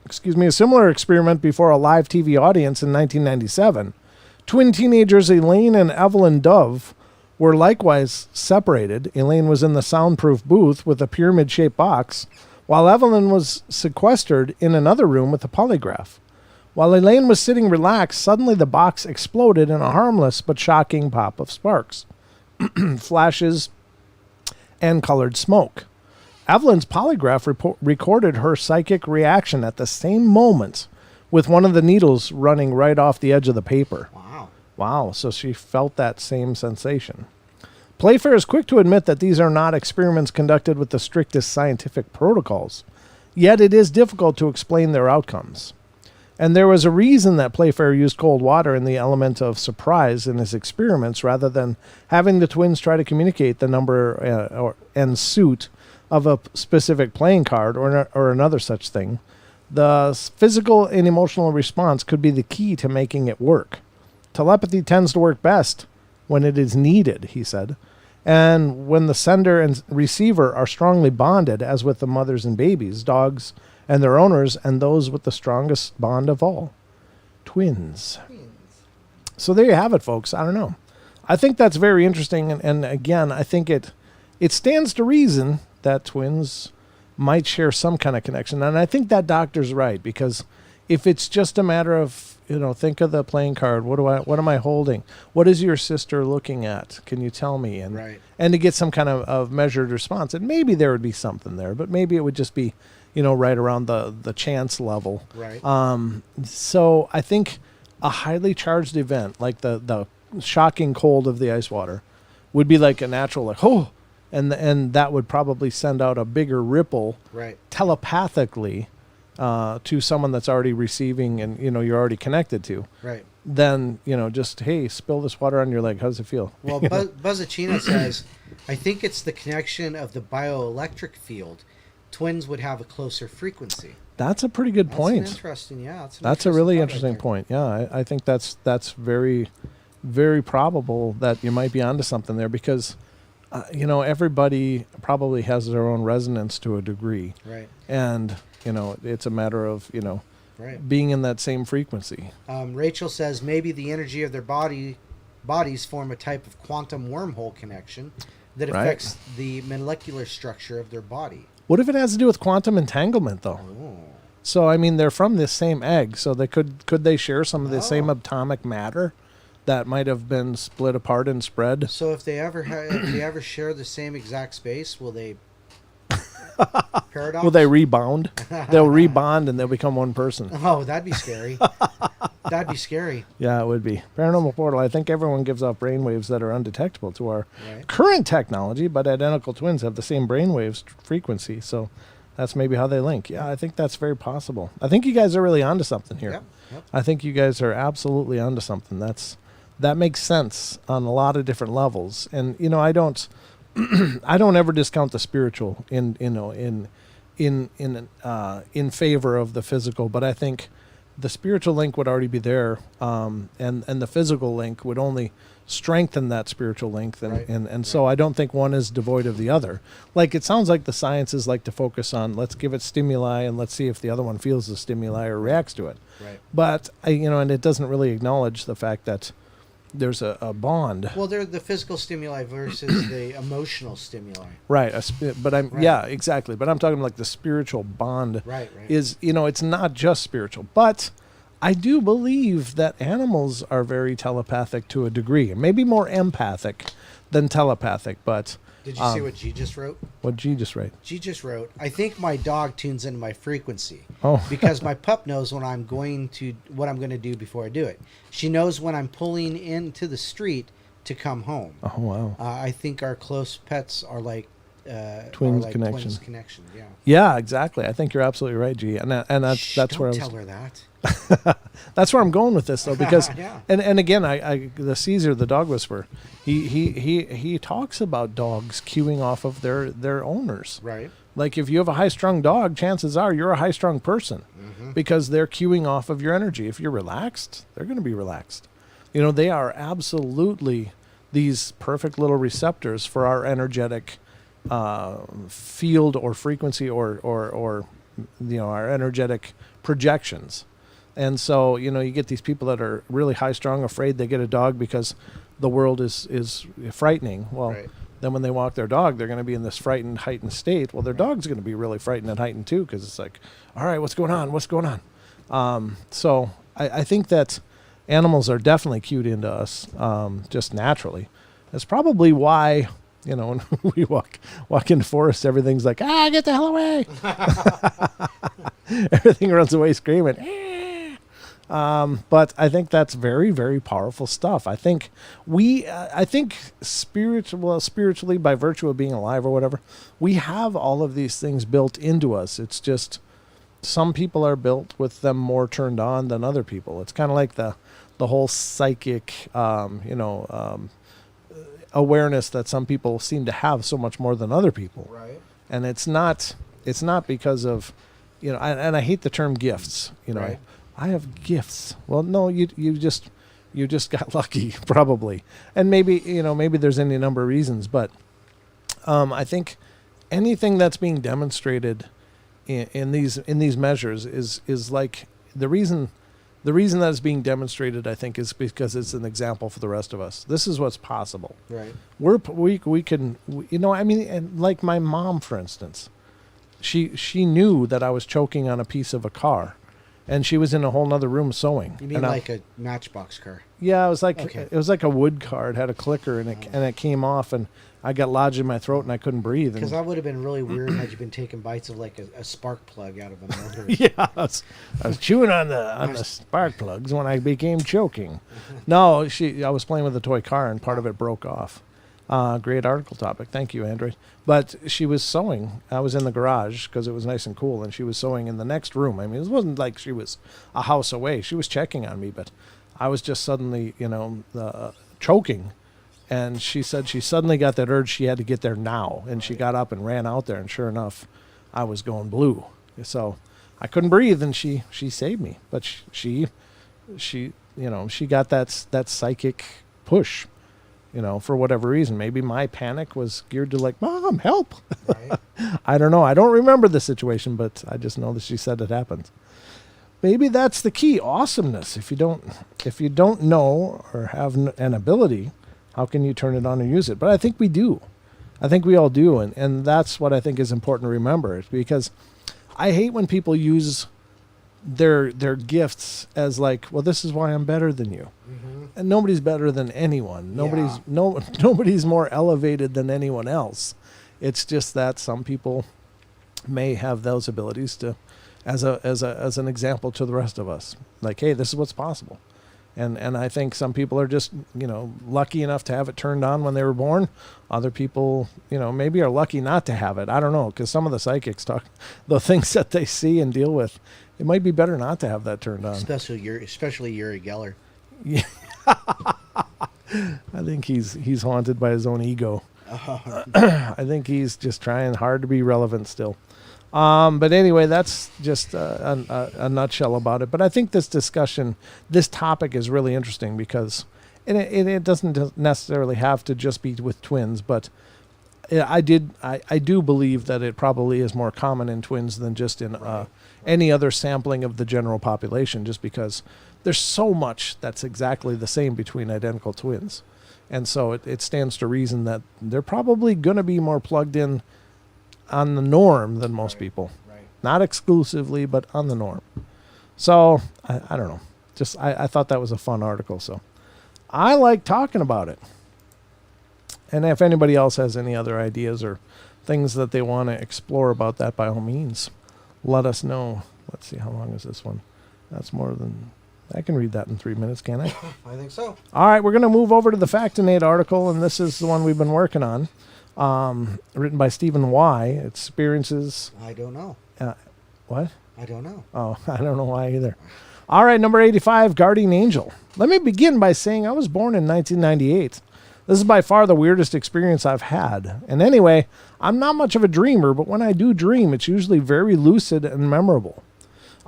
experiment before a live TV audience in 1997, twin teenagers Elaine and Evelyn Dove were likewise separated. Elaine was in the soundproof booth with a pyramid-shaped box, while Evelyn was sequestered in another room with a polygraph. While Elaine was sitting relaxed, suddenly the box exploded in a harmless but shocking pop of sparks, flashes, and colored smoke. Evelyn's polygraph recorded her psychic reaction at the same moment, with one of the needles running right off the edge of the paper. Wow, so she felt that same sensation. Playfair is quick to admit that these are not experiments conducted with the strictest scientific protocols, yet it is difficult to explain their outcomes. And there was a reason that Playfair used cold water and the element of surprise in his experiments rather than having the twins try to communicate the number and suit of a specific playing card or another such thing. The physical and emotional response could be the key to making it work. Telepathy tends to work best when it is needed, he said, and when the sender and receiver are strongly bonded, as with the mothers and babies, dogs and their owners, and those with the strongest bond of all, twins. So there you have it, folks. I don't know. I think that's very interesting, and again, I think it stands to reason that twins might share some kind of connection, and I think that doctor's right, because if it's just a matter of think of the playing card. What am I holding? What is your sister looking at? Can you tell me? And Right. and to get some kind of measured response. And maybe there would be something there, but maybe it would just be, right around the chance level. Right. So I think a highly charged event like the shocking cold of the ice water would be like a natural, like, oh, and that would probably send out a bigger ripple Right. telepathically to someone that's already receiving and you're already connected to. Right. Then just, hey, spill this water on your leg. How does it feel? Well, Buzzacina says, I think it's the connection of the bioelectric field. Twins would have a closer frequency. That's a pretty good point. That's interesting. Yeah, that's a really thought interesting right point. Yeah, I think that's very, very probable that you might be onto something there because, everybody probably has their own resonance to a degree. Right. And, it's a matter of, Right. being in that same frequency. Rachel says maybe the energy of their bodies form a type of quantum wormhole connection that Right. affects the molecular structure of their body. What if it has to do with quantum entanglement, though? Oh. So, I mean, they're from this same egg, so they could they share some of the same atomic matter that might have been split apart and spread? So if they ever share the same exact space, will they paradox? Will they rebound? They'll rebond and they'll become one person. Oh, that'd be scary. That'd be scary. Yeah, it would be. Paranormal Portal, I think everyone gives off brainwaves that are undetectable to our Right. current technology, but identical twins have the same brainwaves frequency, so that's maybe how they link. Yeah, I think that's very possible. I think you guys are really onto something here. Yep. Yep. I think you guys are absolutely onto something. That makes sense on a lot of different levels. And I don't I don't ever discount the spiritual in favor of the physical, but I think the spiritual link would already be there, and the physical link would only strengthen that spiritual link. And so I don't think one is devoid of the other. Like, it sounds like the sciences like to focus on, let's give it stimuli and let's see if the other one feels the stimuli or reacts to it. Right. But and it doesn't really acknowledge the fact that there's a bond. Well, they're the physical stimuli versus the emotional stimuli. Right. But I'm Right. yeah, exactly. But I'm talking like the spiritual bond Right. is, it's not just spiritual. But I do believe that animals are very telepathic to a degree, maybe more empathic than telepathic. But Did you see what G just wrote? what G just write? G just wrote, I think my dog tunes into my frequency. Oh. Because my pup knows what I'm going to do before I do it. She knows when I'm pulling into the street to come home. Oh wow. I think our close pets are like Twins connection. Twins connection. Yeah. Yeah, exactly. I think you're absolutely right, G. And that's Shh, that's don't where I tell was. her that. That's where I'm going with this, though, because Yeah. and again, the Caesar, the dog whisperer, he talks about dogs cueing off of their owners. Right. Like, if you have a high-strung dog, chances are you're a high-strung person because they're cueing off of your energy. If you're relaxed, they're going to be relaxed. They are absolutely these perfect little receptors for our energetic field or frequency or our energetic projections. And so, you get these people that are really high-strung, afraid they get a dog because the world is frightening. Well, Right. then when they walk their dog, they're going to be in this frightened, heightened state. Well, their dog's going to be really frightened and heightened too, because it's like, all right, what's going on? What's going on? So I think that animals are definitely cued into us just naturally. That's probably why, when we walk into forests, everything's like, get the hell away. Everything runs away screaming. But I think that's very, very powerful stuff. I think spiritually, by virtue of being alive or whatever, we have all of these things built into us. It's just some people are built with them more turned on than other people. It's kind of like the whole psychic, awareness that some people seem to have so much more than other people. Right. And it's not because of, and I hate the term gifts, Right. I have gifts. Well, no, you just got lucky probably. And maybe there's any number of reasons, but I think anything that's being demonstrated in these measures is like the reason that it's being demonstrated, I think, is because it's an example for the rest of us. This is what's possible. Right. We can, and like my mom, for instance, she knew that I was choking on a piece of a car, and she was in a whole nother room sewing. You mean like a Matchbox car? Yeah, it was like Okay. it was like a wood car. It had a clicker, and it came off, and I got lodged in my throat, and I couldn't breathe. Because that would have been really weird had you been taking bites of like a spark plug out of a motor. Yeah, I was chewing on the spark plugs when I became choking. No, I was playing with a toy car, and part of it broke off. Great article topic. Thank you, Android. But she was sewing. I was in the garage because it was nice and cool, and she was sewing in the next room. I mean, it wasn't like she was a house away. She was checking on me, but I was just suddenly, choking. And she said she suddenly got that urge she had to get there now. And she got up and ran out there, and sure enough, I was going blue. So I couldn't breathe, and she saved me. But she got that psychic push. For whatever reason. Maybe my panic was geared to like, Mom, help. Right. I don't know. I don't remember the situation, but I just know that she said it happened. Maybe that's the key. Awesomeness. If you don't know or have an ability, how can you turn it on and use it? But I think we do. I think we all do. And that's what I think is important to remember. Because I hate when people use their gifts as like, well, this is why I'm better than you. Mm-hmm. And nobody's better than anyone. Nobody's more elevated than anyone else. It's just that some people may have those abilities to, as an example to the rest of us. Like, hey, this is what's possible. And I think some people are just, lucky enough to have it turned on when they were born. Other people, maybe are lucky not to have it. I don't know, because some of the psychics talk, the things that they see and deal with, it might be better not to have that turned on. Especially Uri Geller. Yeah. I think he's haunted by his own ego. I think he's just trying hard to be relevant still. But anyway, that's just a nutshell about it. But I think this topic is really interesting because it doesn't necessarily have to just be with twins, but I do believe that it probably is more common in twins than just in any other sampling of the general population, just because there's so much that's exactly the same between identical twins. And so it stands to reason that they're probably going to be more plugged in on the norm than most people. Right. Not exclusively, but on the norm. So, I don't know. Just I thought that was a fun article. So, I like talking about it. And if anybody else has any other ideas or things that they want to explore about that, by all means, let us know. Let's see, how long is this one? That's more than... I can read that in 3 minutes, can I? I think so. All right, we're going to move over to the Factinate article, and this is the one we've been working on. Written by Stephen Y. Experiences... I don't know. What? I don't know. Oh, I don't know why either. All right, number 85, Guardian Angel. Let me begin by saying I was born in 1998. This is by far the weirdest experience I've had. And anyway, I'm not much of a dreamer, but when I do dream, it's usually very lucid and memorable.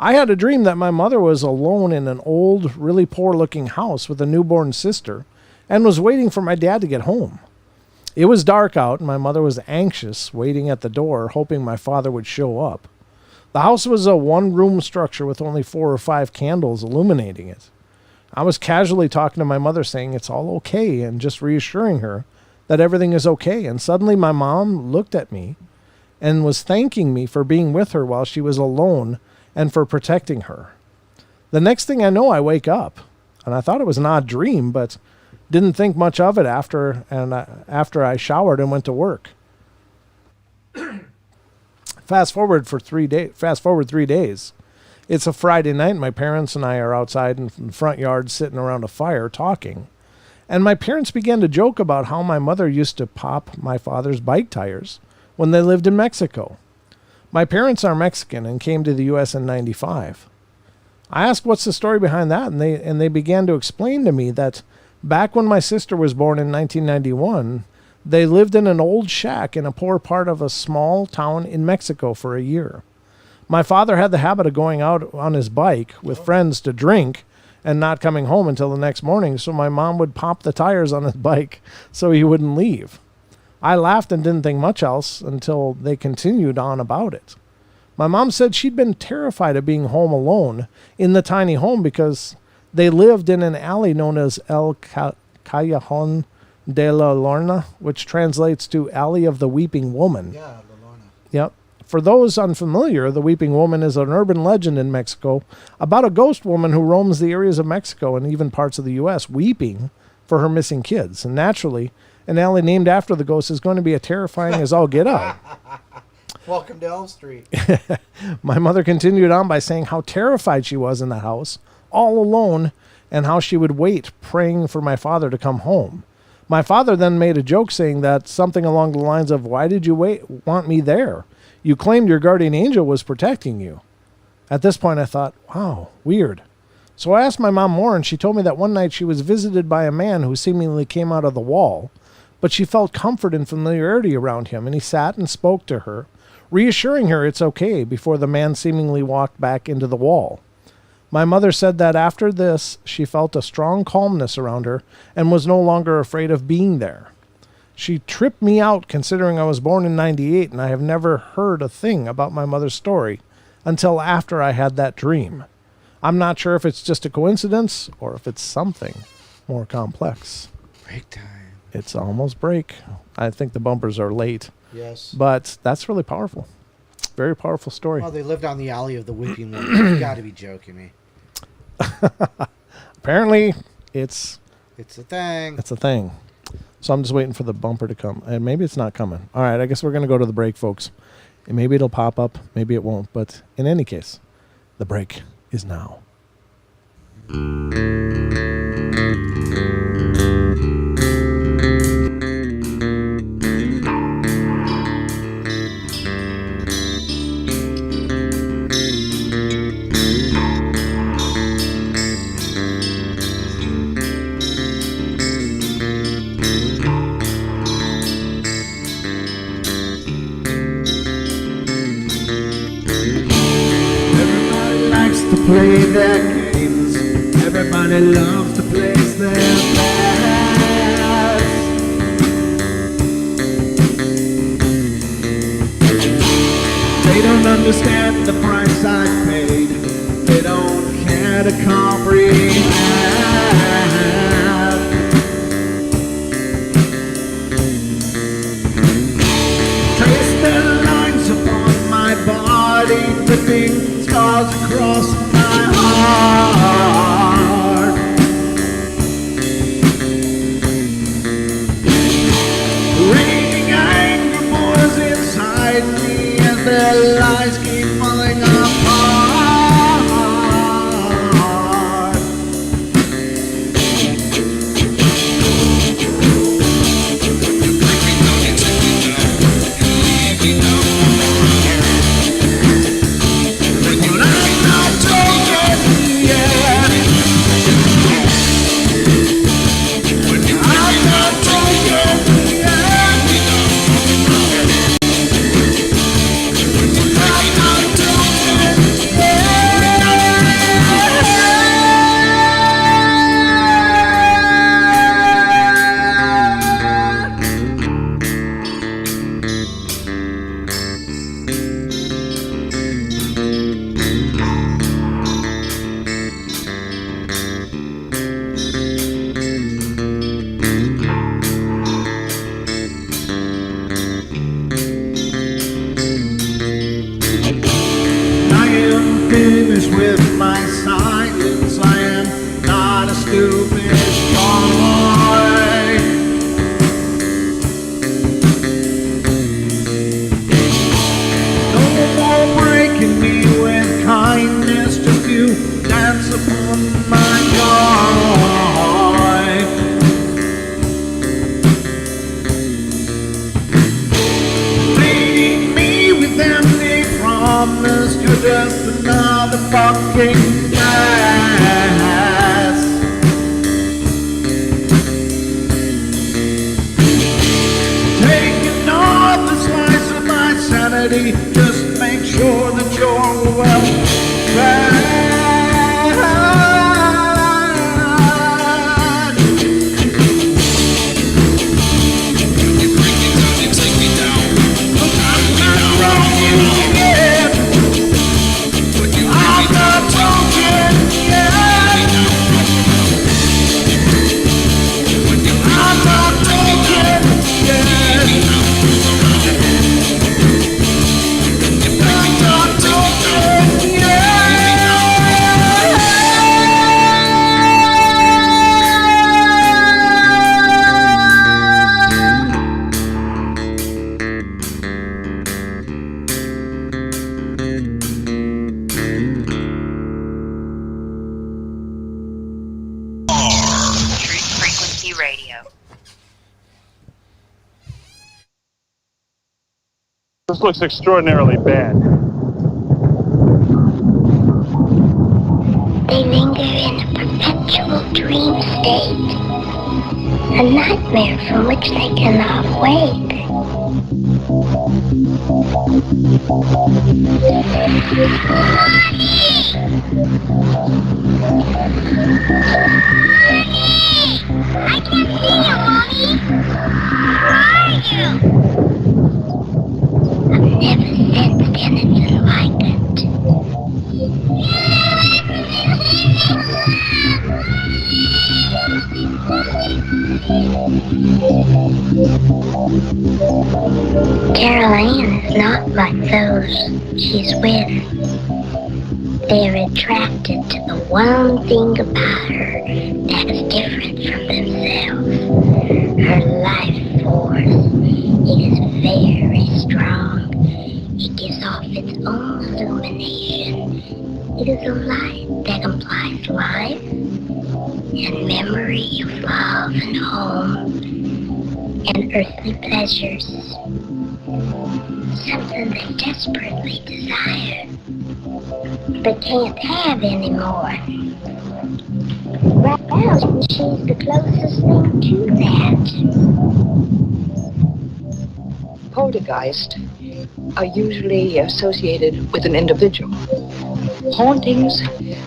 I had a dream that my mother was alone in an old, really poor-looking house with a newborn sister and was waiting for my dad to get home. It was dark out, and my mother was anxious, waiting at the door, hoping my father would show up. The house was a one-room structure with only 4 or 5 candles illuminating it. I was casually talking to my mother, saying it's all okay, and just reassuring her that everything is okay. And suddenly my mom looked at me and was thanking me for being with her while she was alone and for protecting her. The next thing I know, I wake up, and I thought it was an odd dream, but didn't think much of it after I showered and went to work. Fast forward 3 days. It's a Friday night, and my parents and I are outside in the front yard sitting around a fire talking. And my parents began to joke about how my mother used to pop my father's bike tires when they lived in Mexico. My parents are Mexican and came to the U.S. in '95. I asked what's the story behind that, and they began to explain to me that back when my sister was born in 1991, they lived in an old shack in a poor part of a small town in Mexico for a year. My father had the habit of going out on his bike with friends to drink and not coming home until the next morning, so my mom would pop the tires on his bike so he wouldn't leave. I laughed and didn't think much else until they continued on about it. My mom said she'd been terrified of being home alone in the tiny home because they lived in an alley known as El Callejón de la Lorna, which translates to Alley of the Weeping Woman. Yeah, the Lorna. Yep. For those unfamiliar, the Weeping Woman is an urban legend in Mexico about a ghost woman who roams the areas of Mexico and even parts of the U.S. weeping for her missing kids. And naturally, an alley named after the ghost is going to be as terrifying as all get out. Welcome to Elm Street. My mother continued on by saying how terrified she was in the house, all alone, and how she would wait, praying for my father to come home. My father then made a joke saying that something along the lines of, "Why did you want me there? You claimed your guardian angel was protecting you." At this point, I thought, wow, weird. So I asked my mom more, and she told me that one night she was visited by a man who seemingly came out of the wall, but she felt comfort and familiarity around him, and he sat and spoke to her, reassuring her it's okay before the man seemingly walked back into the wall. My mother said that after this, she felt a strong calmness around her and was no longer afraid of being there. She tripped me out considering I was born in 98 and I have never heard a thing about my mother's story until after I had that dream. I'm not sure if it's just a coincidence or if it's something more complex. Break time. It's almost break. I think the bumpers are late. Yes. But that's really powerful. Very powerful story. Well, they lived on the alley of the Weeping Woman. You got to be joking me. Apparently, it's a thing. It's a thing. So I'm just waiting for the bumper to come. And maybe it's not coming. All right, I guess we're going to go to the break, folks. And maybe it'll pop up. Maybe it won't. But in any case, the break is now. Play their games. Everybody loves to place their bets. They don't understand the price I paid. They don't care to comprehend. Trace their lines upon my body, dripping scars across my heart. Raging anger pours inside me as their lies keep falling apart. With my silence, I am not a stupid boy. No more breaking me with kindness, just you dance upon my joy. Leading me with empty promise, you're just another fucking mess. Taking off the slice of my sanity, just make sure that you're well fed. This looks extraordinarily bad. They linger in a perpetual dream state, a nightmare from which they cannot wake. I can't see you, Mommy! Where are you? I've never sensed anything like it. Caroline is not like those she's with. They're attracted to the one thing about her that is different from themselves. Her life force. It is very strong. It gives off its own illumination. It is a light that implies life and memory of love and home and earthly pleasures. Something they desperately desire, but can't have anymore. Right now, she's the closest thing to that. Poltergeists are usually associated with an individual. Hauntings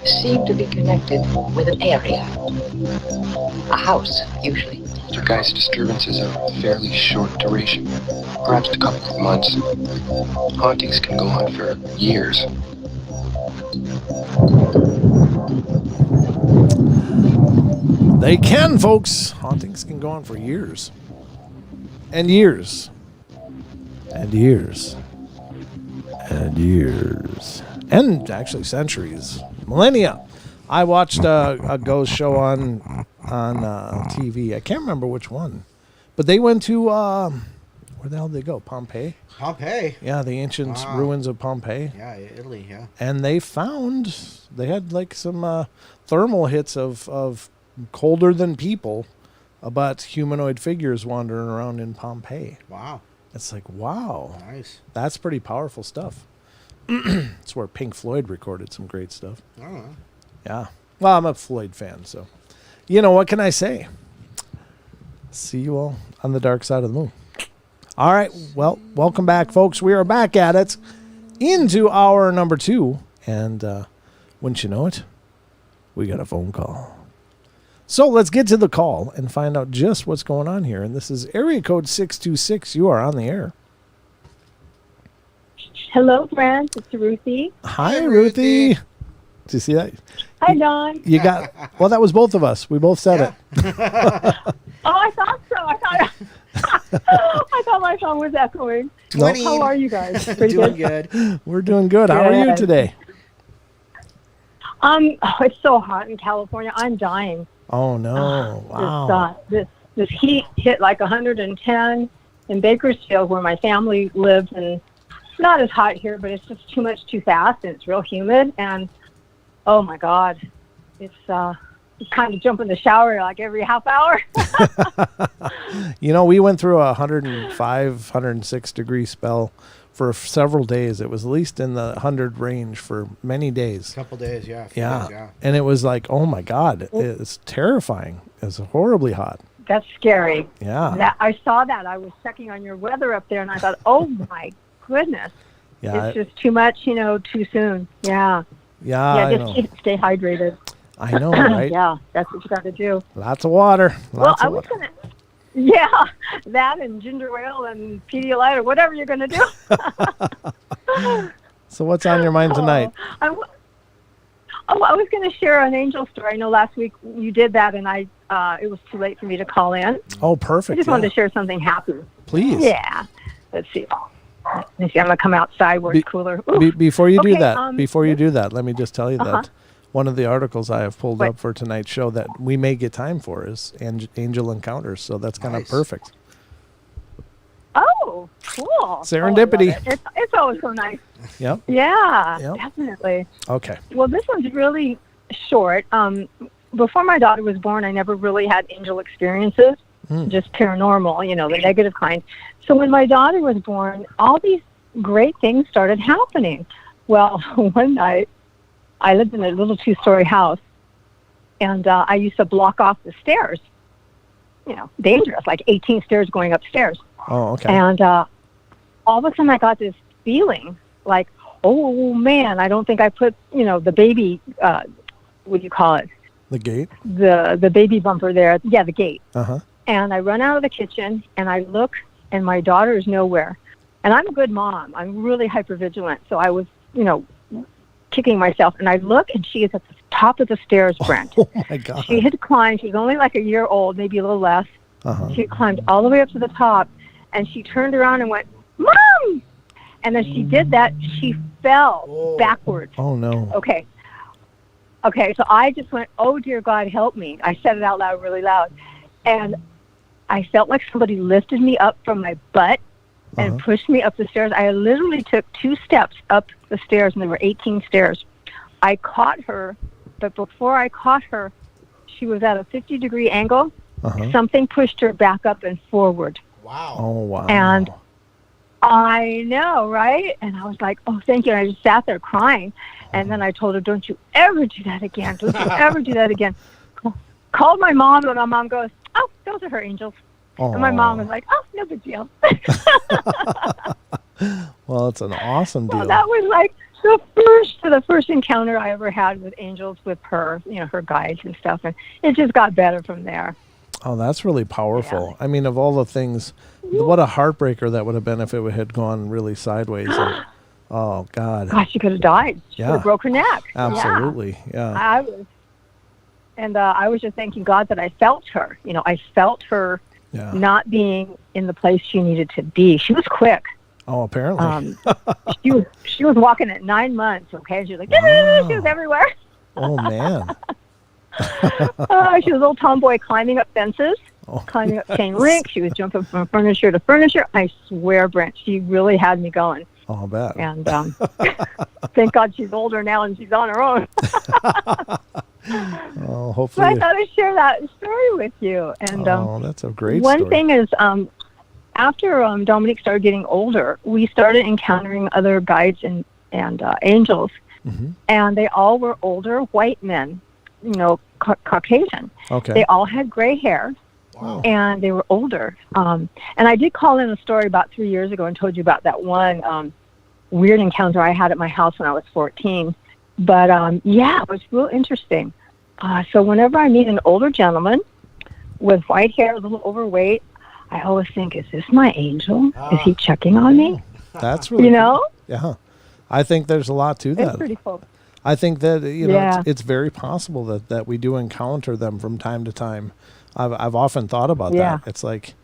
seem to be connected with an area. A house, usually. Poltergeist disturbances are of fairly short duration, perhaps a couple of months. Hauntings can go on for years. They can, folks. Hauntings can go on for years. And years. And years. And years. And actually centuries. Millennia. I watched a ghost show on TV. I can't remember which one. But they went to, where the hell did they go? Pompeii? Pompeii. Yeah, the ancient ruins of Pompeii. Yeah, Italy, yeah. And they had like some thermal hits of colder than people, but humanoid figures wandering around in Pompeii. Wow. It's like, wow. Nice. That's pretty powerful stuff. It's where Pink Floyd recorded some great stuff. Oh. Yeah. Well, I'm a Floyd fan, so you know, what can I say? See you all on the dark side of the moon. All right. Well, welcome back, folks. We are back at it into hour number 2. And wouldn't you know it, we got a phone call. So let's get to the call and find out just what's going on here. And this is area code 626. You are on the air. Hello, friends. It's Ruthie. Hi, Ruthie. Did you see that? Hi, Don. You got, well, that was both of us. We both said it. Oh, I thought so. I thought my phone was echoing. Nope. How are you guys? Pretty Doing good. We're doing good. How are you Good. today? It's so hot in California. I'm dying. Oh, no. Wow. This heat hit like 110 in Bakersfield, where my family lives, and it's not as hot here, but it's just too much too fast, and it's real humid. And oh my God, it's kind of jump in the shower like every half hour. You know, we went through a 105, 106 degree spell for several days. It was at least in the 100 range for many days. Couple days, yeah. Yeah. Days, And it was like, oh my God, it's terrifying. It's horribly hot. That's scary. Yeah. I saw that. I was checking on your weather up there, and I thought, oh my goodness. Yeah. It's just too much, too soon. Yeah. Yeah. I know. Just stay hydrated. I know, right? Yeah, that's what you got to do. Lots of water. I was going to, that and ginger ale and Pedialyte or whatever you're going to do. So what's on your mind tonight? I was going to share an angel story. I know last week you did that, and it was too late for me to call in. Oh, perfect. I just wanted to share something happy. Please. Yeah. Let's see. I'm going to come outside where it's cooler. Before you do Okay, that, let me just tell you that one of the articles I have pulled up for tonight's show that we may get time for is Angel Encounters. So that's kind of perfect. Oh, cool. Serendipity. Oh, it's always so nice. Yep. Yeah, Yep. definitely. Okay. Well, this one's really short. Before my daughter was born, I never really had angel experiences, just paranormal, the negative kind. So when my daughter was born, all these great things started happening. Well, one night, I lived in a little 2-story house, and I used to block off the stairs. You know, dangerous, like 18 stairs going upstairs. Oh, okay. And all of a sudden, I got this feeling like, oh, man, I don't think I put, the baby, what do you call it? The gate? The baby bumper there. Yeah, the gate. Uh-huh. And I run out of the kitchen, and I look, and my daughter is nowhere. And I'm a good mom. I'm really hypervigilant. So I was, kicking myself. And I look, and she is at the top of the stairs, Brent. Oh, my God. She had climbed. She was only like a year old, maybe a little less. Uh-huh. She had climbed all the way up to the top, and she turned around and went, Mom! And then she did that. She fell backwards. Oh, no. Okay, so I just went, oh, dear God, help me. I said it out loud, really loud. And I felt like somebody lifted me up from my butt and pushed me up the stairs. I literally took 2 steps up the stairs, and there were 18 stairs. I caught her, but before I caught her, she was at a 50-degree angle. Something pushed her back up and forward. Wow. Oh, wow. And I know, right? And I was like, oh, thank you. And I just sat there crying. And then I told her, don't you ever do that again. Don't you ever do that again. Called my mom, and my mom goes, oh, those are her angels. And my mom was like, oh, no big deal. Well, it's an awesome deal. Well, that was like the first encounter I ever had with angels with her, her guides and stuff. And it just got better from there. Oh, that's really powerful. Yeah. I mean, of all the things, what a heartbreaker that would have been if it had gone really sideways. And, oh, God. Gosh, she could have died. She could have broke her neck. Absolutely, yeah. I was just thanking God that I felt her. I felt her not being in the place she needed to be. She was quick. Oh, apparently. she was walking at 9 months, okay? She was like, she was everywhere. Oh, man. She was a little tomboy climbing up fences, climbing up chain link. She was jumping from furniture to furniture. I swear, Brent, she really had me going. Oh, I bet. And thank God she's older now and she's on her own. Oh, hopefully. So I thought I'd share that story with you. And that's a great one story. thing is, after Dominique started getting older, we started encountering other guides and angels, and they all were older white men, Caucasian. Okay. They all had gray hair. Wow. And they were older. And I did call in a story about 3 years ago and told you about that one weird encounter I had at my house when I was 14. But, it was real interesting. So whenever I meet an older gentleman with white hair, a little overweight, I always think, is this my angel? Is he checking on me? That's really cool. Yeah. I think there's a lot to that. It's pretty cool. I think that, it's very possible that we do encounter them from time to time. I've often thought about that. It's like,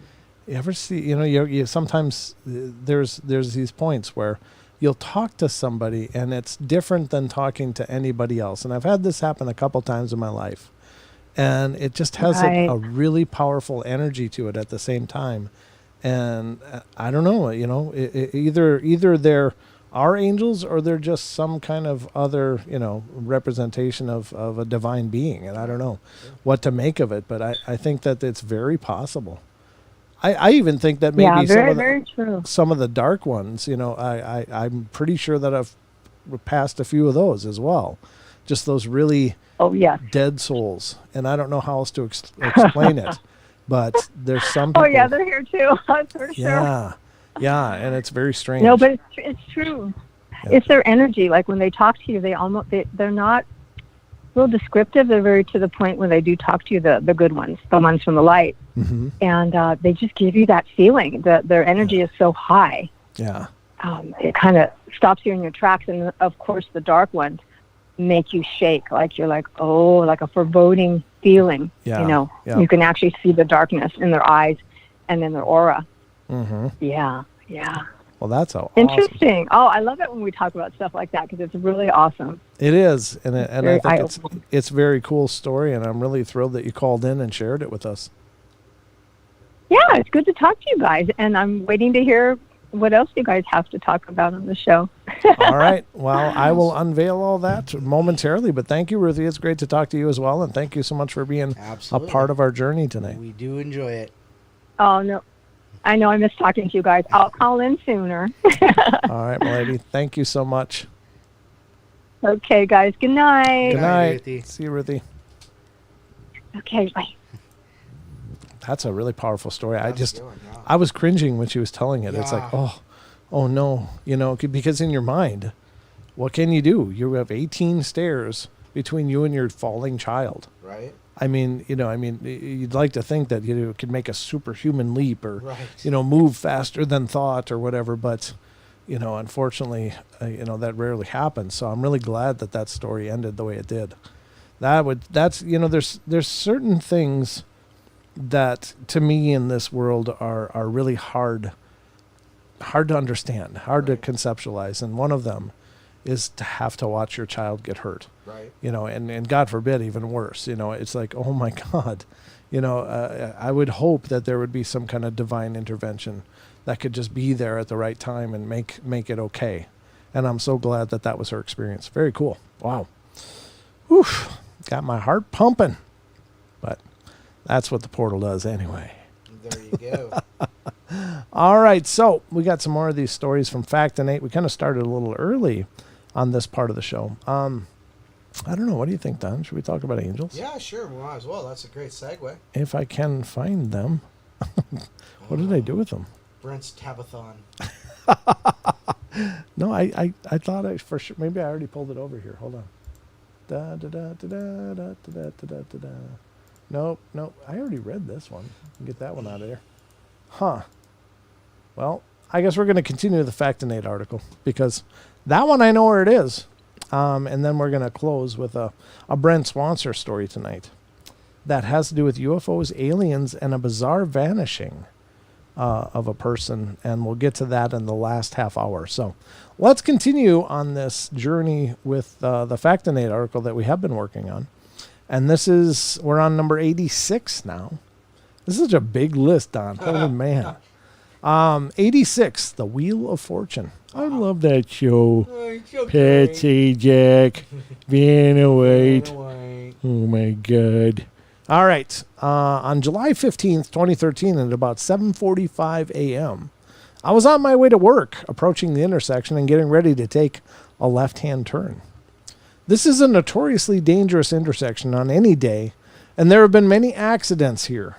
you ever see, you sometimes there's these points where you'll talk to somebody and it's different than talking to anybody else. And I've had this happen a couple times in my life. And it just has a really powerful energy to it at the same time. And I don't know, either they're our angels or they're just some kind of other, representation of a divine being. And I don't know what to make of it, but I think that it's very possible. I even think that maybe some of the dark ones, I'm pretty sure that I've passed a few of those as well. Just those really dead souls. And I don't know how else to explain it, but there's some people. Oh, yeah, they're here too, for sure. Yeah, and it's very strange. No, but it's true. Yeah. It's their energy. Like when they talk to you, they're not real descriptive. They're very to the point when they do talk to you, the good ones, the ones from the light. Mm-hmm. And they just give you that feeling that their energy is so high. Yeah. It kind of stops you in your tracks. And of course, the dark ones make you shake. Like you're like, like a foreboding feeling. Yeah. You can actually see the darkness in their eyes and in their aura. Mm-hmm. Yeah. Well, that's interesting. Awesome. Oh, I love it when we talk about stuff like that because it's really awesome. It is, and I think it's a very cool story, and I'm really thrilled that you called in and shared it with us. Yeah, it's good to talk to you guys, and I'm waiting to hear what else you guys have to talk about on the show. All right. Well, I will unveil all that momentarily, but thank you, Ruthie. It's great to talk to you as well, and thank you so much for being a part of our journey tonight. We do enjoy it. Oh, no. I know I miss talking to you guys. I'll call in sooner. All right, my lady. Thank you so much. Okay, guys. Good night. Good night. Ruthie. See you, Ruthie. Okay, bye. That's a really powerful story. That's a good one, yeah. I was cringing when she was telling it. It's like, Yeah. oh no, because in your mind, what can you do? You have 18 stairs between you and your falling child. Right. I mean, you'd like to think that you could make a superhuman leap or, Right. move faster than thought or whatever. But, unfortunately, that rarely happens. So I'm really glad that story ended the way it did. There's certain things that to me in this world are really hard to understand, hard to conceptualize. And one of them is to have to watch your child get hurt. Right. And God forbid, even worse. It's like, oh my God, I would hope that there would be some kind of divine intervention that could just be there at the right time and make it okay. And I'm so glad that was her experience. Very cool. Wow. Oof. Got my heart pumping. But that's what the portal does anyway. There you go. All right. So we got some more of these stories from Fact and Nate. We kind of started a little early on this part of the show. I don't know. What do you think, Don? Should we talk about angels? Yeah, sure. We might as well. That's a great segue. If I can find them. What did I do with them? Brent's Tabathon. No, I thought I for sure. Maybe I already pulled it over here. Hold on. Da da da da da da da da da da. Nope. I already read this one. Get that one out of there. Huh. Well, I guess we're going to continue the Fact and Nate article because that one I know where it is. And then we're going to close with a Brent Swanser story tonight that has to do with UFOs, aliens, and a bizarre vanishing of a person. And we'll get to that in the last half hour. So let's continue on this journey with the Fact and Nate article that we have been working on. And we're on number 86 now. This is such a big list, Don. Holy man. 86, The Wheel of Fortune. I love that show. Patsy, Jack, Vanna White. Oh, my God. All right. On July 15th, 2013, at about 7:45 a.m., I was on my way to work, approaching the intersection and getting ready to take a left-hand turn. This is a notoriously dangerous intersection on any day, and there have been many accidents here.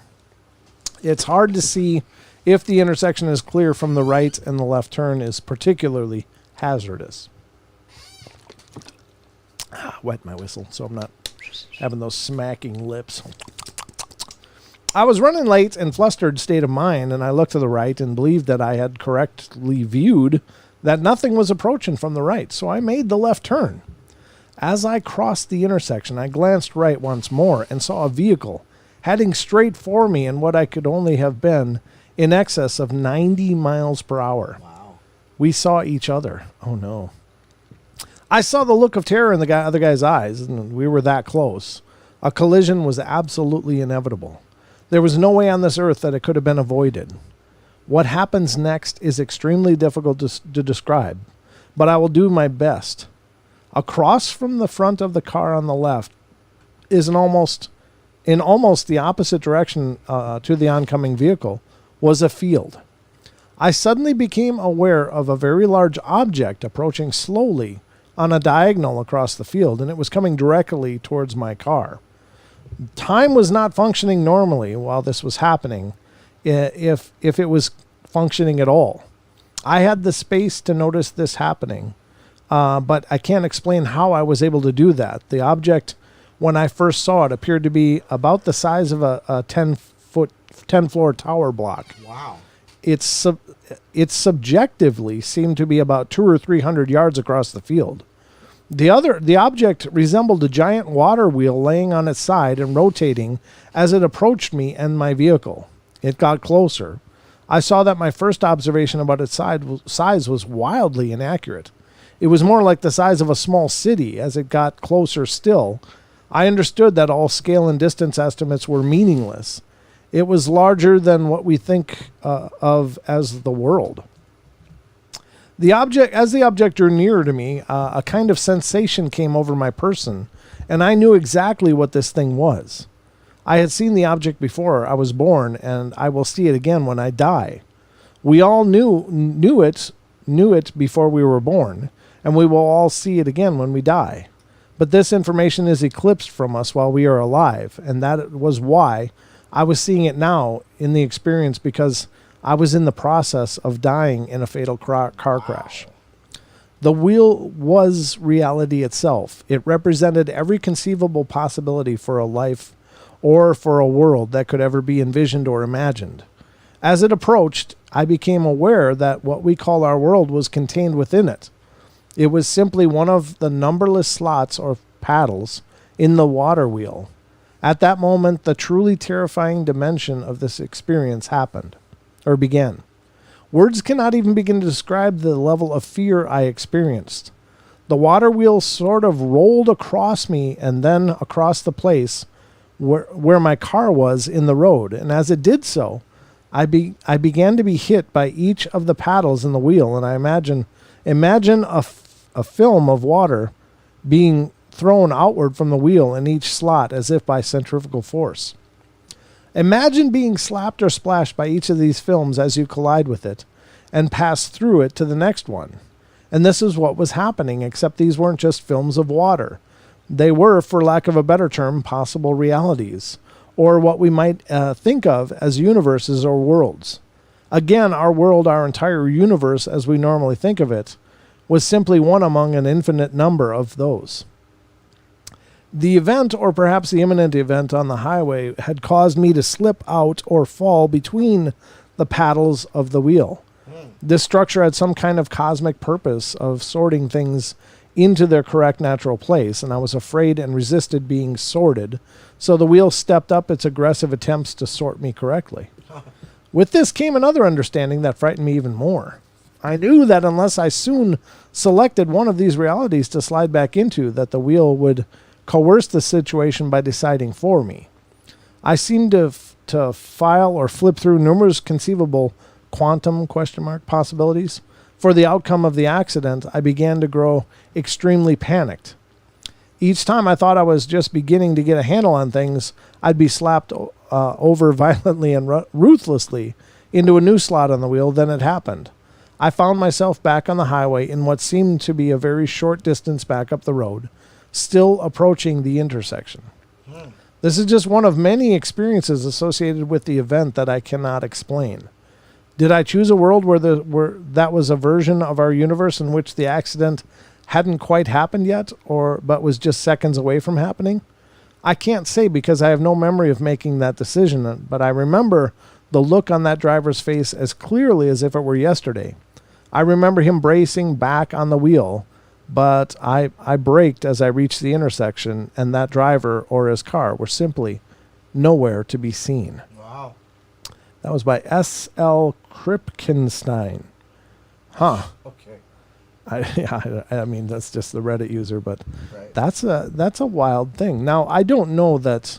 It's hard to see if the intersection is clear from the right, and the left turn is particularly hazardous. Wet my whistle so I'm not having those smacking lips. I was running late and flustered state of mind, and I looked to the right and believed that I had correctly viewed that nothing was approaching from the right, so I made the left turn. As I crossed the intersection, I glanced right once more and saw a vehicle heading straight for me in what I could only have been in excess of 90 miles per hour. Wow. We saw each other. Oh, no. I saw the look of terror in the other guy's eyes, and we were that close. A collision was absolutely inevitable. There was no way on this earth that it could have been avoided. What happens next is extremely difficult to describe, but I will do my best. Across from the front of the car on the left is in almost the opposite direction to the oncoming vehicle was a field. I suddenly became aware of a very large object approaching slowly on a diagonal across the field, and it was coming directly towards my car. Time was not functioning normally while this was happening, if it was functioning at all. I had the space to notice this happening, but I can't explain how I was able to do that. The object, when I first saw it, appeared to be about the size of a 10-floor tower block. Wow. It subjectively seemed to be about 200 or 300 yards across the field. The object resembled a giant water wheel laying on its side and rotating as it approached me and my vehicle. It got closer. I saw that my first observation about its size was wildly inaccurate. It was more like the size of a small city. As it got closer still, I understood that all scale and distance estimates were meaningless. It was larger than what we think of as the world. As the object drew nearer to me, a kind of sensation came over my person, and I knew exactly what this thing was. I had seen the object before I was born, and I will see it again when I die. We all knew it before we were born, and we will all see it again when we die. But this information is eclipsed from us while we are alive, and that was why I was seeing it now in the experience, because I was in the process of dying in a fatal car crash. The wheel was reality itself. It represented every conceivable possibility for a life or for a world that could ever be envisioned or imagined. As it approached, I became aware that what we call our world was contained within it. It was simply one of the numberless slots or paddles in the water wheel. At that moment, the truly terrifying dimension of this experience began. Words cannot even begin to describe the level of fear I experienced. The water wheel sort of rolled across me and then across the place where my car was in the road. And as it did so, I began to be hit by each of the paddles in the wheel. And I imagine a film of water being thrown outward from the wheel in each slot as if by centrifugal force. Imagine being slapped or splashed by each of these films as you collide with it and pass through it to the next one. And this is what was happening, except these weren't just films of water. They were, for lack of a better term, possible realities, or what we might think of as universes or worlds. Again, our world, our entire universe as we normally think of it, was simply one among an infinite number of those. The event, or perhaps the imminent event on the highway, had caused me to slip out or fall between the paddles of the wheel. This structure had some kind of cosmic purpose of sorting things into their correct natural place, and I was afraid and resisted being sorted, so the wheel stepped up its aggressive attempts to sort me correctly. With this came another understanding that frightened me even more. I knew that unless I soon selected one of these realities to slide back into, that the wheel would coerce the situation by deciding for me. I seemed to file or flip through numerous conceivable quantum possibilities. For the outcome of the accident, I began to grow extremely panicked. Each time I thought I was just beginning to get a handle on things, I'd be slapped over violently and ruthlessly into a new slot on the wheel. Then it happened. I found myself back on the highway in what seemed to be a very short distance back up the road, still approaching the intersection. This is just one of many experiences associated with the event that I cannot explain. Did I choose a world where that was a version of our universe in which the accident hadn't quite happened yet, but was just seconds away from happening? I can't say, because I have no memory of making that decision, but I remember the look on that driver's face as clearly as if it were yesterday. I remember him bracing back on the wheel, but I braked as I reached the intersection, and that driver or his car were simply nowhere to be seen. Wow. That was by S.L. Kripkenstein. Huh. Okay. I mean, that's just the Reddit user, but Right. that's a wild thing. Now, I don't know that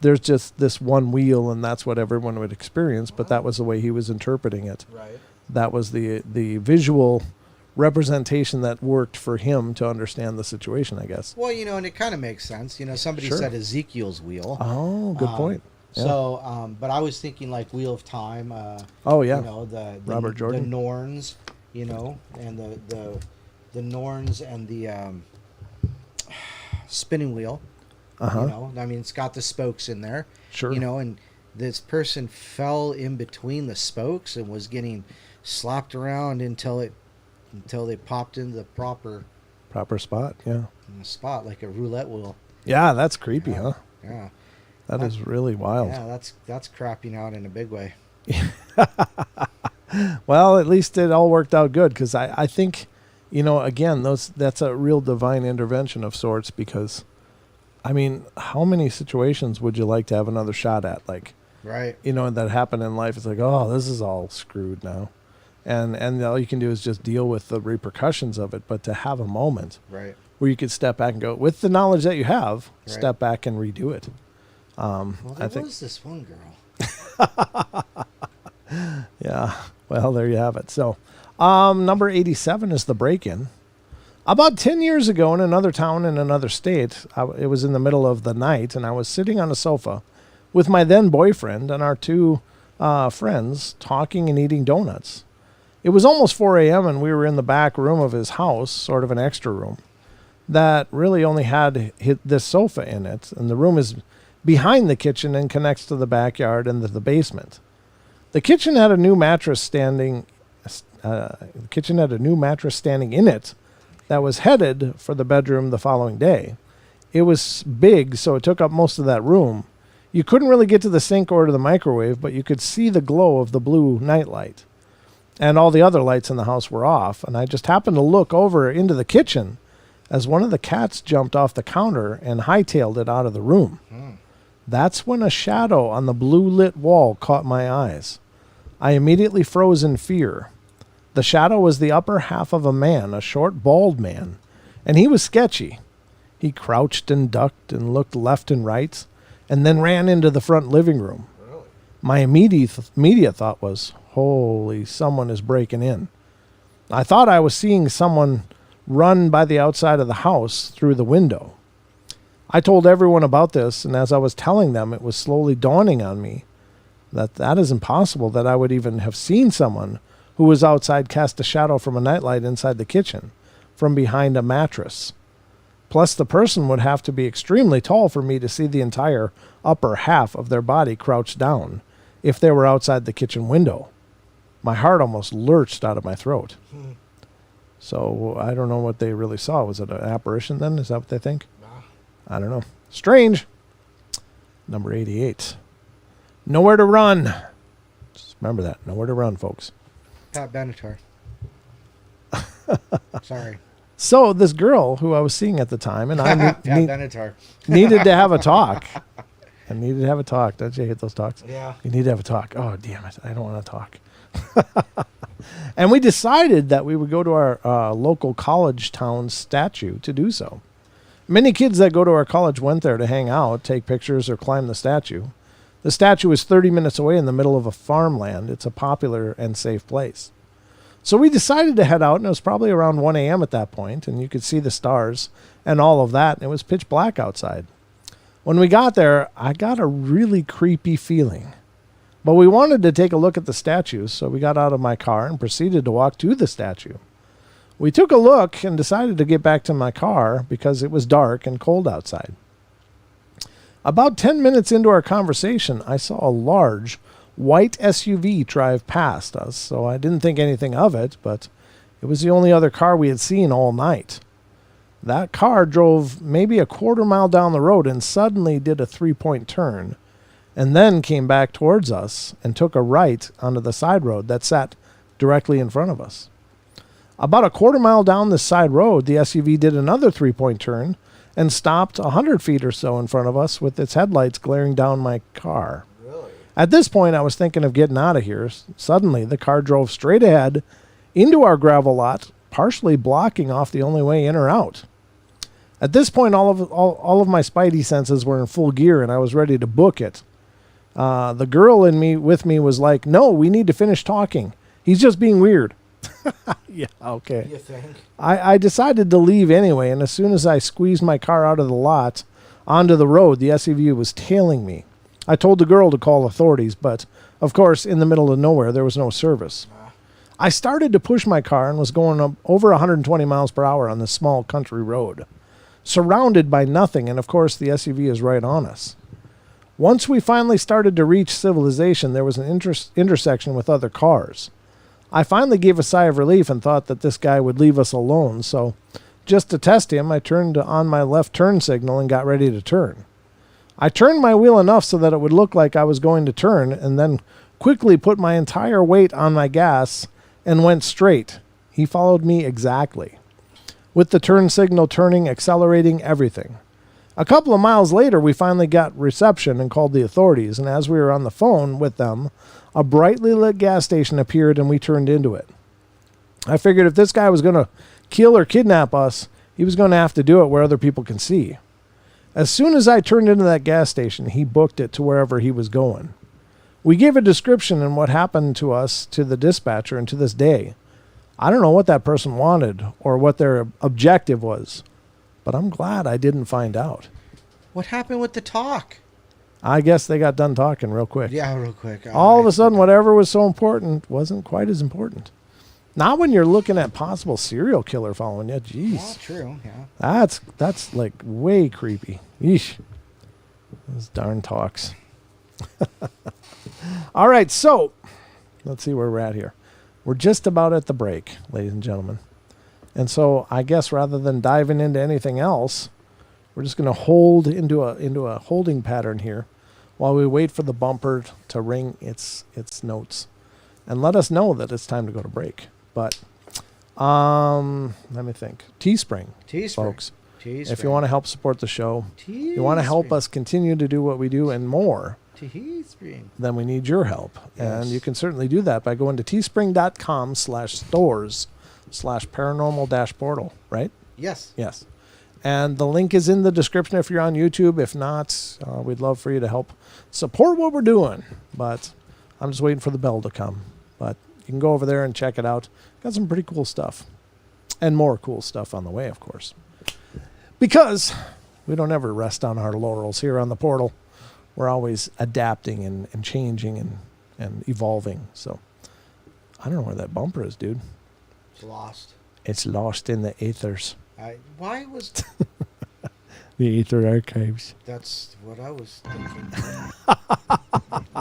there's just this one wheel and that's what everyone would experience, but that was the way he was interpreting it. Right. That was the visual representation that worked for him to understand the situation, I guess. Well, and it kind of makes sense. Somebody Sure. said Ezekiel's wheel. Oh, good point. Yeah. So, but I was thinking like Wheel of Time. Oh, yeah. The Robert Jordan. the Norns, and the Norns and the spinning wheel. Uh-huh. I mean, it's got the spokes in there. Sure. And this person fell in between the spokes and was getting slapped around until they popped in the proper spot, yeah. spot, like a roulette wheel. Yeah, that's creepy, Yeah. huh? Yeah. That is really wild. Yeah, that's crapping out in a big way. Well, at least it all worked out good, because I think, again, that's a real divine intervention of sorts, because, I mean, how many situations would you like to have another shot at? Like, Right. That happen in life. It's like, oh, this is all screwed now. And all you can do is just deal with the repercussions of it. But to have a moment Right. where you could step back and go, with the knowledge that you have, Right. step back and redo it. Well, there I think, was this one girl. yeah. Well, there you have it. So, number 87 is the break-in. About 10 years ago in another town in another state, it was in the middle of the night, and I was sitting on a sofa with my then boyfriend and our two friends talking and eating donuts. It was almost 4 a.m. and we were in the back room of his house, sort of an extra room, that really only had this sofa in it. And the room is behind the kitchen and connects to the backyard and the basement. The kitchen had a new mattress standing in it that was headed for the bedroom the following day. It was big, so it took up most of that room. You couldn't really get to the sink or to the microwave, but you could see the glow of the blue nightlight. And all the other lights in the house were off, and I just happened to look over into the kitchen as one of the cats jumped off the counter and hightailed it out of the room. That's when a shadow on the blue-lit wall caught my eyes. I immediately froze in fear. The shadow was the upper half of a man, a short, bald man, and he was sketchy. He crouched and ducked and looked left and right, and then ran into the front living room. My immediate thought was, holy, someone is breaking in. I thought I was seeing someone run by the outside of the house through the window. I told everyone about this, and as I was telling them, it was slowly dawning on me that is impossible, that I would even have seen someone who was outside cast a shadow from a nightlight inside the kitchen from behind a mattress. Plus, the person would have to be extremely tall for me to see the entire upper half of their body crouched down if they were outside the kitchen window. My heart almost lurched out of my throat. So I don't know what they really saw. Was it an apparition then? Is that what they think? I don't know. Strange. Number 88. Nowhere to run. Just remember that. Nowhere to run, folks. Pat Benatar. Sorry. So this girl who I was seeing at the time, and I Benatar. needed to have a talk. I needed to have a talk. Don't you hate those talks? Yeah. You need to have a talk. Oh, damn it. I don't want to talk. And we decided that we would go to our local college town statue to do so. Many kids that go to our college went there to hang out, take pictures, or climb the statue. The statue is 30 minutes away in the middle of a farmland. It's a popular and safe place. So we decided to head out, and it was probably around 1 a.m. at that point, and you could see the stars and all of that, and it was pitch black outside. When we got there, I got a really creepy feeling. But we wanted to take a look at the statues, so we got out of my car and proceeded to walk to the statue. We took a look and decided to get back to my car because it was dark and cold outside. About 10 minutes into our conversation, I saw a large white SUV drive past us, so I didn't think anything of it, but it was the only other car we had seen all night. That car drove maybe a quarter mile down the road and suddenly did a 3-point turn, and then came back towards us and took a right onto the side road that sat directly in front of us. About a quarter mile down the side road, the SUV did another 3-point turn and stopped 100 feet or so in front of us with its headlights glaring down my car. Really? At this point, I was thinking of getting out of here. Suddenly, the car drove straight ahead into our gravel lot, partially blocking off the only way in or out. At this point, all of my spidey senses were in full gear, and I was ready to book it. The girl with me was like, "No, we need to finish talking. He's just being weird." Yeah, okay. You think? I decided to leave anyway, and as soon as I squeezed my car out of the lot onto the road, the SUV was tailing me. I told the girl to call authorities, but, of course, in the middle of nowhere, there was no service. I started to push my car and was going up over 120 miles per hour on this small country road, surrounded by nothing, and, of course, the SUV is right on us. Once we finally started to reach civilization, there was an intersection with other cars. I finally gave a sigh of relief and thought that this guy would leave us alone, so just to test him, I turned on my left turn signal and got ready to turn. I turned my wheel enough so that it would look like I was going to turn, and then quickly put my entire weight on my gas and went straight. He followed me exactly, with the turn signal turning, accelerating, everything. A couple of miles later, we finally got reception and called the authorities, and as we were on the phone with them, a brightly lit gas station appeared and we turned into it. I figured if this guy was going to kill or kidnap us, he was going to have to do it where other people can see. As soon as I turned into that gas station, he booked it to wherever he was going. We gave a description and what happened to us to the dispatcher, and to this day, I don't know what that person wanted or what their objective was, but I'm glad I didn't find out. What happened with the talk? I guess they got done talking real quick. Yeah, real quick. All of a sudden, whatever was so important wasn't quite as important. Not when you're looking at possible serial killer following you. Jeez. Well, true, yeah. That's like way creepy. Yeesh. Those darn talks. All right, so let's see where we're at here. We're just about at the break, ladies and gentlemen. And so I guess rather than diving into anything else, we're just going to hold into a holding pattern here while we wait for the bumper to ring its notes and let us know that it's time to go to break. But let me think. Teespring, folks. Teespring. If you want to help support the show, you want to help us continue to do what we do and more, then we need your help. Yes. And you can certainly do that by going to teespring.com/stores/paranormal-portal, right? Yes. Yes. And the link is in the description if you're on YouTube. If not, we'd love for you to help support what we're doing. But I'm just waiting for the bell to come. But you can go over there and check it out. Got some pretty cool stuff. And more cool stuff on the way, of course. Because we don't ever rest on our laurels here on the portal. We're always adapting and changing and evolving. So I don't know where that bumper is, dude. It's lost. It's lost in the ethers. Why was... The Ether Archives. That's what I was thinking.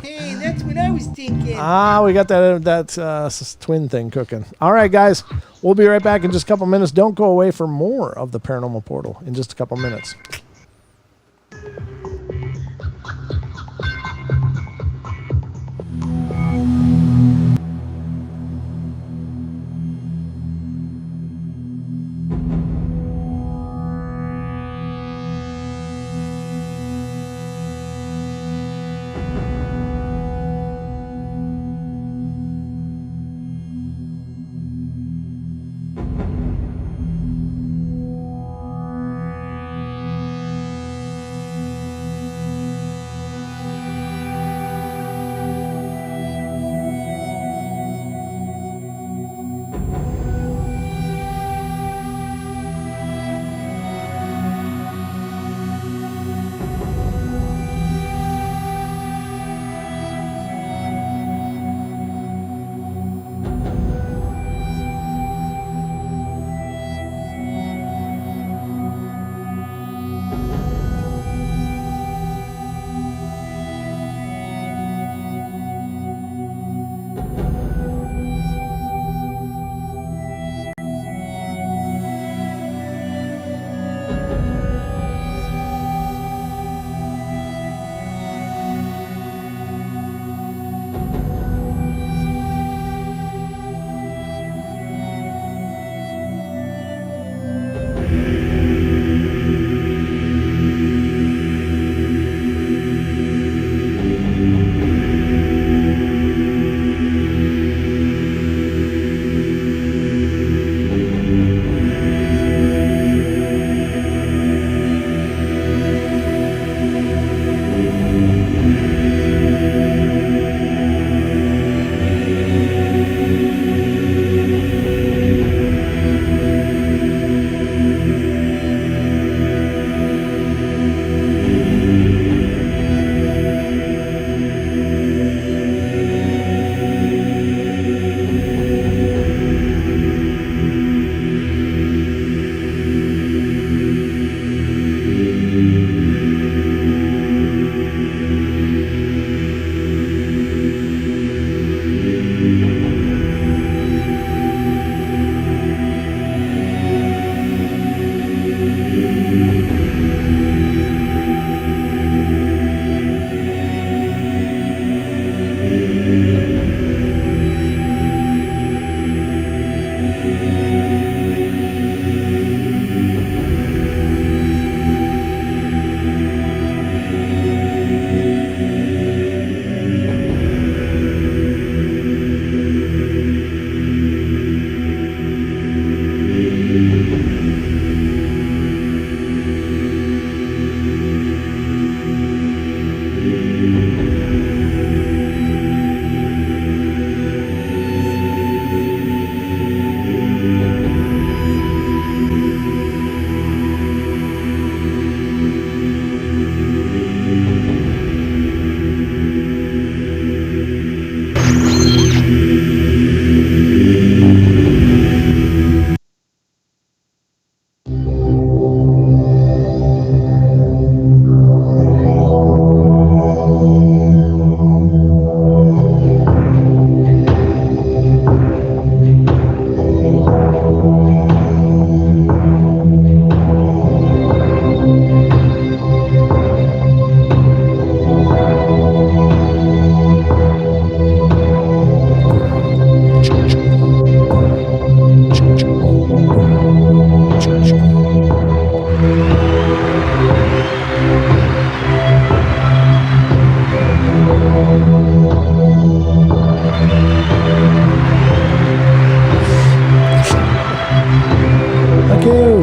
Hey, that's what I was thinking. We got that twin thing cooking. All right, guys. We'll be right back in just a couple minutes. Don't go away for more of the Paranormal Portal in just a couple minutes.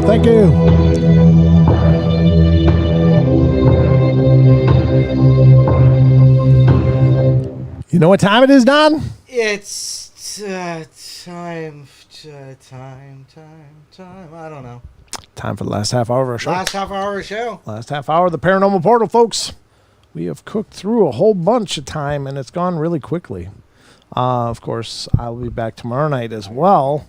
Thank you. You know what time it is, Don? It's time. I don't know. Time for the last half hour of our show. Last half hour of the show. Last half hour of the Paranormal Portal, folks. We have cooked through a whole bunch of time, and it's gone really quickly. Of course, I'll be back tomorrow night as well.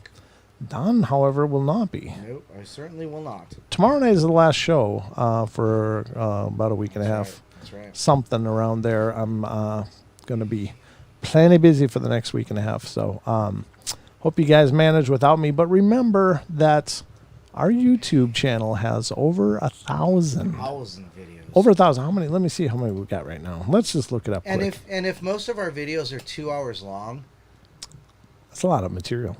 Don, however, will not be. Nope, I certainly will not. Tomorrow night is the last show for about a week and a half. That's right. Something around there. I'm going to be plenty busy for the next week and a half. So hope you guys manage without me. But remember that our YouTube channel has over 1,000. 1,000 videos. Over 1,000. How many? Let me see how many we've got right now. Let's just look it up And quick. if most of our videos are 2 hours long, That's a lot of material.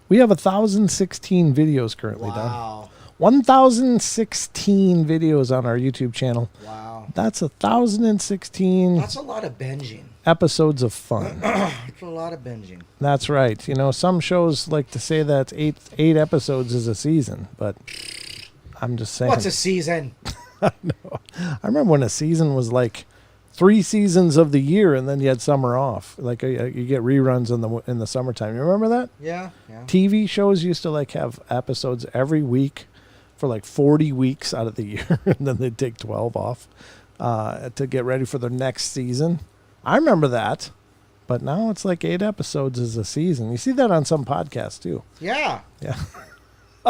We have 1,016 videos currently, Don. wow. 1,016 videos on our YouTube channel. Wow. That's 1,016 That's a lot of binging. episodes of fun. That's a lot of binging. That's right. You know, some shows like to say that eight episodes is a season, but I'm just saying. What's a season? I remember when a season was like 3 seasons of the year, and then you had summer off. Like you get reruns in the summertime. You remember that? Yeah. TV shows used to like have episodes every week for like 40 weeks out of the year, and then they'd take 12 off to get ready for their next season. I remember that, but now it's like 8 episodes is a season. You see that on some podcasts too. Yeah. Yeah.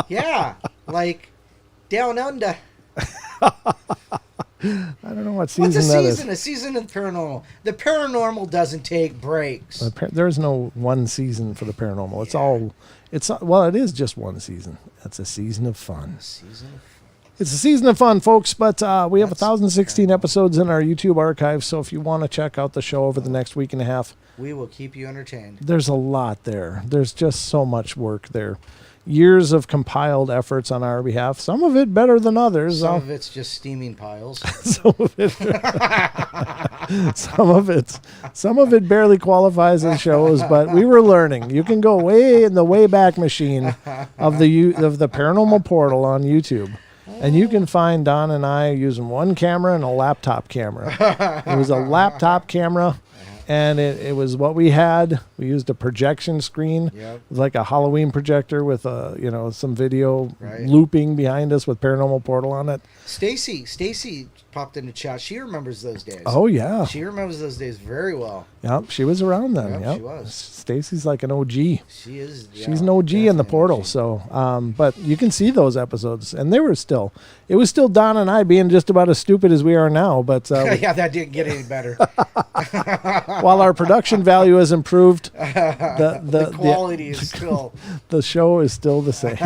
Yeah. Like Down Under. I don't know what season What's a that season? is. A season of paranormal. The paranormal doesn't take breaks. There is no one season for the paranormal. It is just one season. It's a season of fun. It's a season of fun, folks, but we have 1,016 episodes in our YouTube archive, so if you want to check out the show over the next week and a half, We will keep you entertained. there's a lot there. There's just so much work there. Years of compiled efforts on our behalf. Some of it better than others. Some of it's just steaming piles. Some of it barely qualifies as shows, but we were learning. You can go way in the way back machine of the Paranormal Portal on YouTube, and you can find Don and I using one camera and a laptop camera. It was a laptop camera, and it was what we had. We used a projection screen, like a Halloween projector with some video looping behind us with Paranormal Portal on it. Stacy popped in the chat. She remembers those days. Oh yeah, she remembers those days very well. Yep, she was around then. Yep, she was. Stacy's like an OG. She is. Yeah, she's an OG in the portal. So, but you can see those episodes, and it was still Don and I being just about as stupid as we are now. But yeah, that didn't get any better. While our production value has improved, the quality is still. The show is still the same.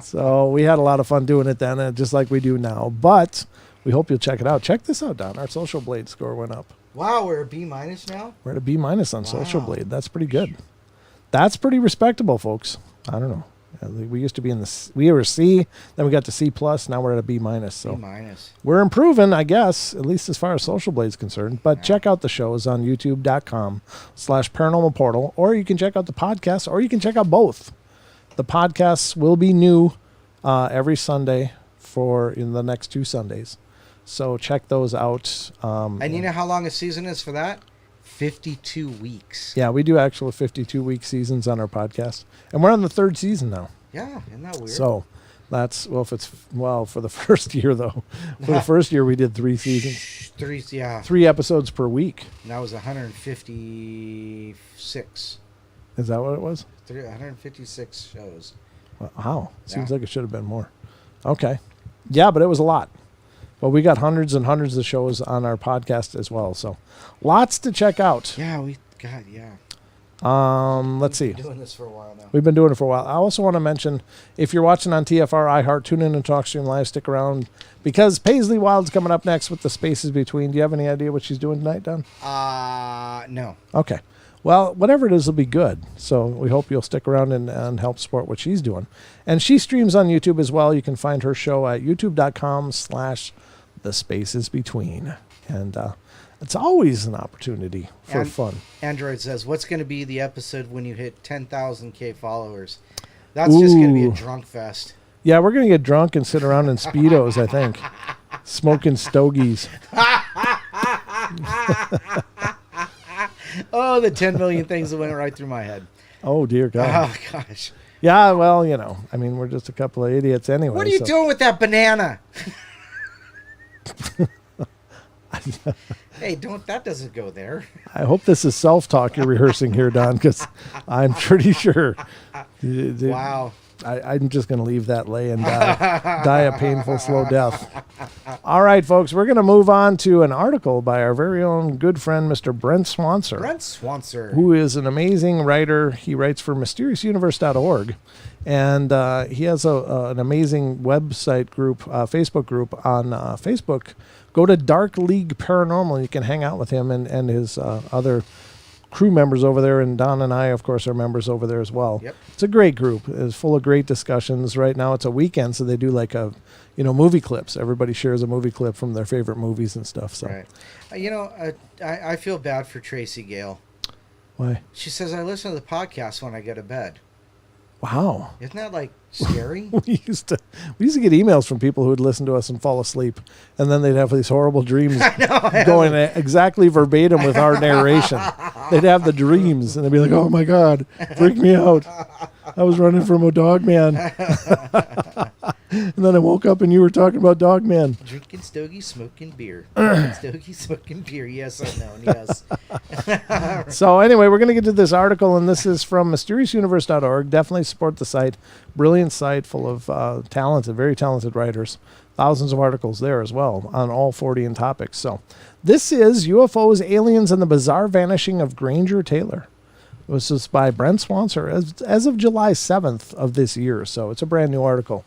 So we had a lot of fun doing it then, just like we do now. But we hope you'll check it out. Check this out, Don. Our Social Blade score went up. Wow, we're a B- now? We're at a B- on Social Blade. That's pretty good. That's pretty respectable, folks. I don't know. We used to be we were C, then we got to C+, now we're at a B-. So B-. We're improving, I guess, at least as far as Social Blade's concerned. But check out the shows on youtube.com/paranormal portal, or you can check out the podcast, or you can check out both. The podcasts will be new every Sunday in the next 2 Sundays. So check those out. And you know how long a season is for that? 52 weeks. Yeah, we do actual 52-week seasons on our podcast. And we're on the 3rd season now. Yeah, isn't that weird? So that's, for the first year, though. For the first year, we did 3 seasons. 3 episodes per week. And that was 156. Is that what it was? 156 shows. Wow. Seems like it should have been more. Okay. Yeah, but it was a lot. But we got hundreds and hundreds of shows on our podcast as well. So lots to check out. Yeah, let's see. We've been doing this for a while now. We've been doing it for a while. I also want to mention, if you're watching on TFR, iHeart, tune in and TalkStream Live, stick around, because Paisley Wild's coming up next with the Spaces Between. Do you have any idea what she's doing tonight, Don? No. Okay. Well, whatever it is will be good. So we hope you'll stick around and help support what she's doing. And she streams on YouTube as well. You can find her show at youtube.com/thespacesbetween. And it's always an opportunity for fun. Android says, what's going to be the episode when you hit 10,000 followers? That's just going to be a Ooh. drunk fest. Yeah, we're going to get drunk and sit around in Speedos, I think. Smoking stogies. Oh, the 10 million things that went right through my head. Oh, dear God. Oh, gosh. Yeah, well, I mean, we're just a couple of idiots anyway. What are you doing with that banana? Hey, that doesn't go there. I hope this is self-talk you're rehearsing here, Don, because I'm pretty sure. Wow. I'm just going to leave that lay and die a painful, slow death. All right, folks, we're going to move on to an article by our very own good friend, Mr. Brent Swanser. Brent Swanser. Who is an amazing writer. He writes for mysteriousuniverse.org, and he has an amazing website group, Facebook group on Facebook. Go to Dark League Paranormal. You can hang out with him and his other crew members over there, and Don and I, of course, are members over there as well. Yep. It's a great group. It's full of great discussions. Right now, it's a weekend, so they do like movie clips. Everybody shares a movie clip from their favorite movies and stuff. So, right. I feel bad for Tracy Gale. Why? She says I listen to the podcast when I go to bed. Wow. Isn't that like scary? we used to get emails from people who would listen to us and fall asleep, and then they'd have these horrible dreams going exactly verbatim with our narration. They'd have the dreams, and they'd be like, "Oh my God, freak me out! I was running from a dog man." And then I woke up and you were talking about Dog Man. Drinking stogie, smoking beer. Drinking stogie, smoking beer. Yes, I know. Yes. So anyway, we're going to get to this article, and this is from mysteriousuniverse.org. Definitely support the site. Brilliant site full of very talented writers. Thousands of articles there as well on all 40 topics. So this is UFOs, Aliens, and the Bizarre Vanishing of Granger Taylor. This is by Brent Swanser as of July 7th of this year. So it's a brand new article,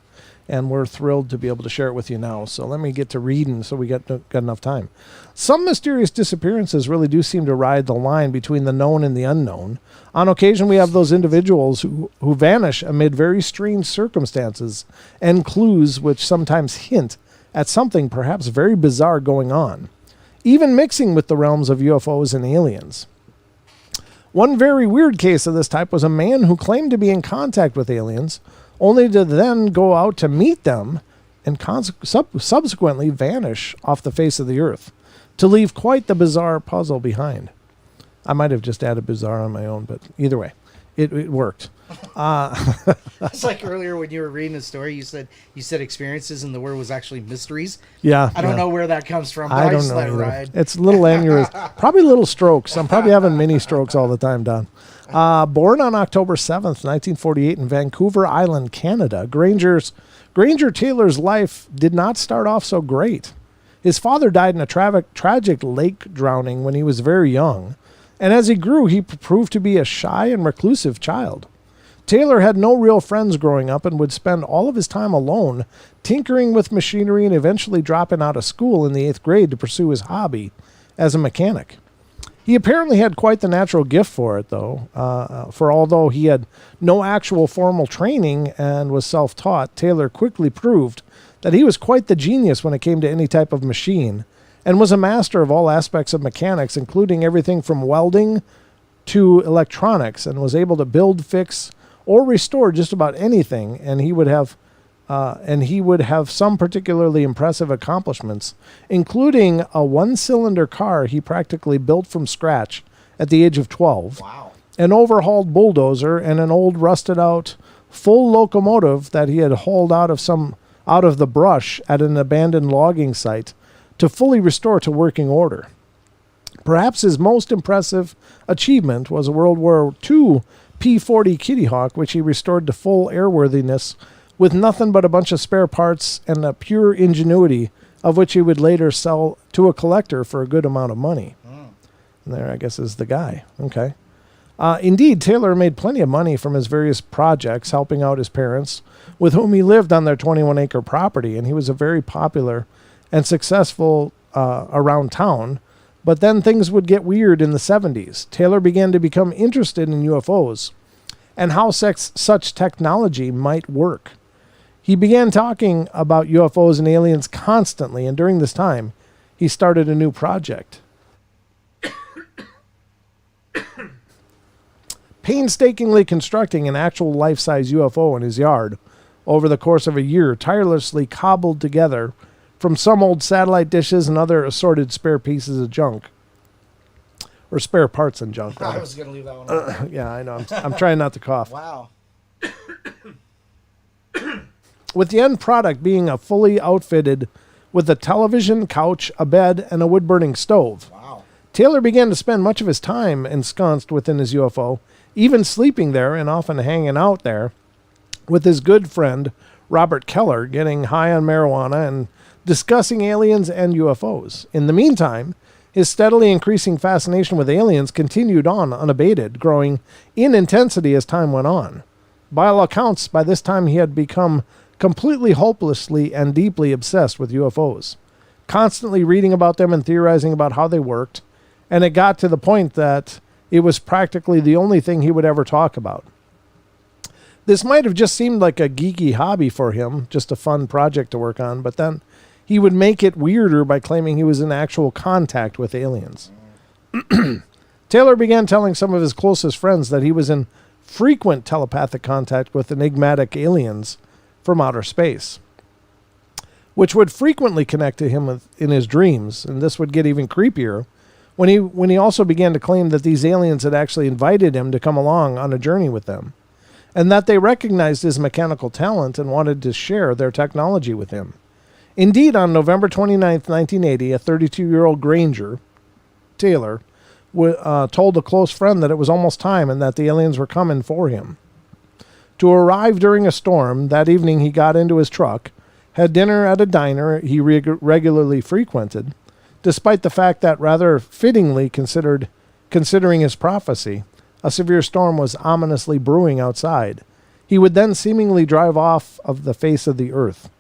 and we're thrilled to be able to share it with you now. So let me get to reading so we got enough time. Some mysterious disappearances really do seem to ride the line between the known and the unknown. On occasion, we have those individuals who vanish amid very strange circumstances and clues which sometimes hint at something perhaps very bizarre going on, even mixing with the realms of UFOs and aliens. One very weird case of this type was a man who claimed to be in contact with aliens, only to then go out to meet them and subsequently vanish off the face of the earth, to leave quite the bizarre puzzle behind. I might have just added bizarre on my own, but either way, it worked. It's like earlier when you were reading a story, you said experiences, and the word was actually mysteries. Yeah. I don't know where that comes from, but I don't just know let it either. ride. It's little aneurysms, probably little strokes. I'm probably having mini strokes all the time, Don. Born on October 7th, 1948 in Vancouver Island, Canada, Granger Taylor's life did not start off so great. His father died in a tragic lake drowning when he was very young, and as he grew, he proved to be a shy and reclusive child. Taylor had no real friends growing up and would spend all of his time alone, tinkering with machinery and eventually dropping out of school in the 8th grade to pursue his hobby as a mechanic. He apparently had quite the natural gift for it, though. For although he had no actual formal training and was self-taught, Taylor quickly proved that he was quite the genius when it came to any type of machine, and was a master of all aspects of mechanics, including everything from welding to electronics, and was able to build, fix, or restore just about anything. And he would have some particularly impressive accomplishments, including a one-cylinder car he practically built from scratch at the age of 12. Wow. An overhauled bulldozer, and an old rusted-out full locomotive that he had hauled out of the brush at an abandoned logging site to fully restore to working order. Perhaps his most impressive achievement was a World War II P-40 Kitty Hawk, which he restored to full airworthiness with nothing but a bunch of spare parts and a pure ingenuity, of which he would later sell to a collector for a good amount of money. And there, I guess, is the guy. Okay. Indeed, Taylor made plenty of money from his various projects, helping out his parents, with whom he lived on their 21-acre property, and he was a very popular and successful around town. But then things would get weird in the 70s. Taylor began to become interested in UFOs and how such technology might work. He began talking about UFOs and aliens constantly, and during this time, he started a new project. painstakingly constructing an actual life-size UFO in his yard over the course of a year, tirelessly cobbled together from some old satellite dishes and other assorted spare pieces of junk. Or spare parts and junk. I was going to leave that one alone. Yeah, I know. I'm trying not to cough. Wow. With the end product being a fully outfitted with a television, couch, a bed, and a wood-burning stove. Wow. Taylor began to spend much of his time ensconced within his UFO, even sleeping there and often hanging out there with his good friend Robert Keller, getting high on marijuana and discussing aliens and UFOs. In the meantime, his steadily increasing fascination with aliens continued on unabated, growing in intensity as time went on. By all accounts, by this time he had become completely hopelessly and deeply obsessed with UFOs, constantly reading about them and theorizing about how they worked, and it got to the point that it was practically the only thing he would ever talk about. This might have just seemed like a geeky hobby for him, just a fun project to work on, but then he would make it weirder by claiming he was in actual contact with aliens. Taylor began telling some of his closest friends that he was in frequent telepathic contact with enigmatic aliens from outer space, which would frequently connect to him in his dreams, and this would get even creepier when he also began to claim that these aliens had actually invited him to come along on a journey with them, and that they recognized his mechanical talent and wanted to share their technology with him. Indeed, on November 29th, 1980, a 32-year-old Granger Taylor told a close friend that it was almost time and that the aliens were coming for him. To arrive during a storm, that evening he got into his truck, had dinner at a diner he regularly frequented, despite the fact that, rather fittingly considering his prophecy, a severe storm was ominously brewing outside. He would then seemingly drive off of the face of the earth.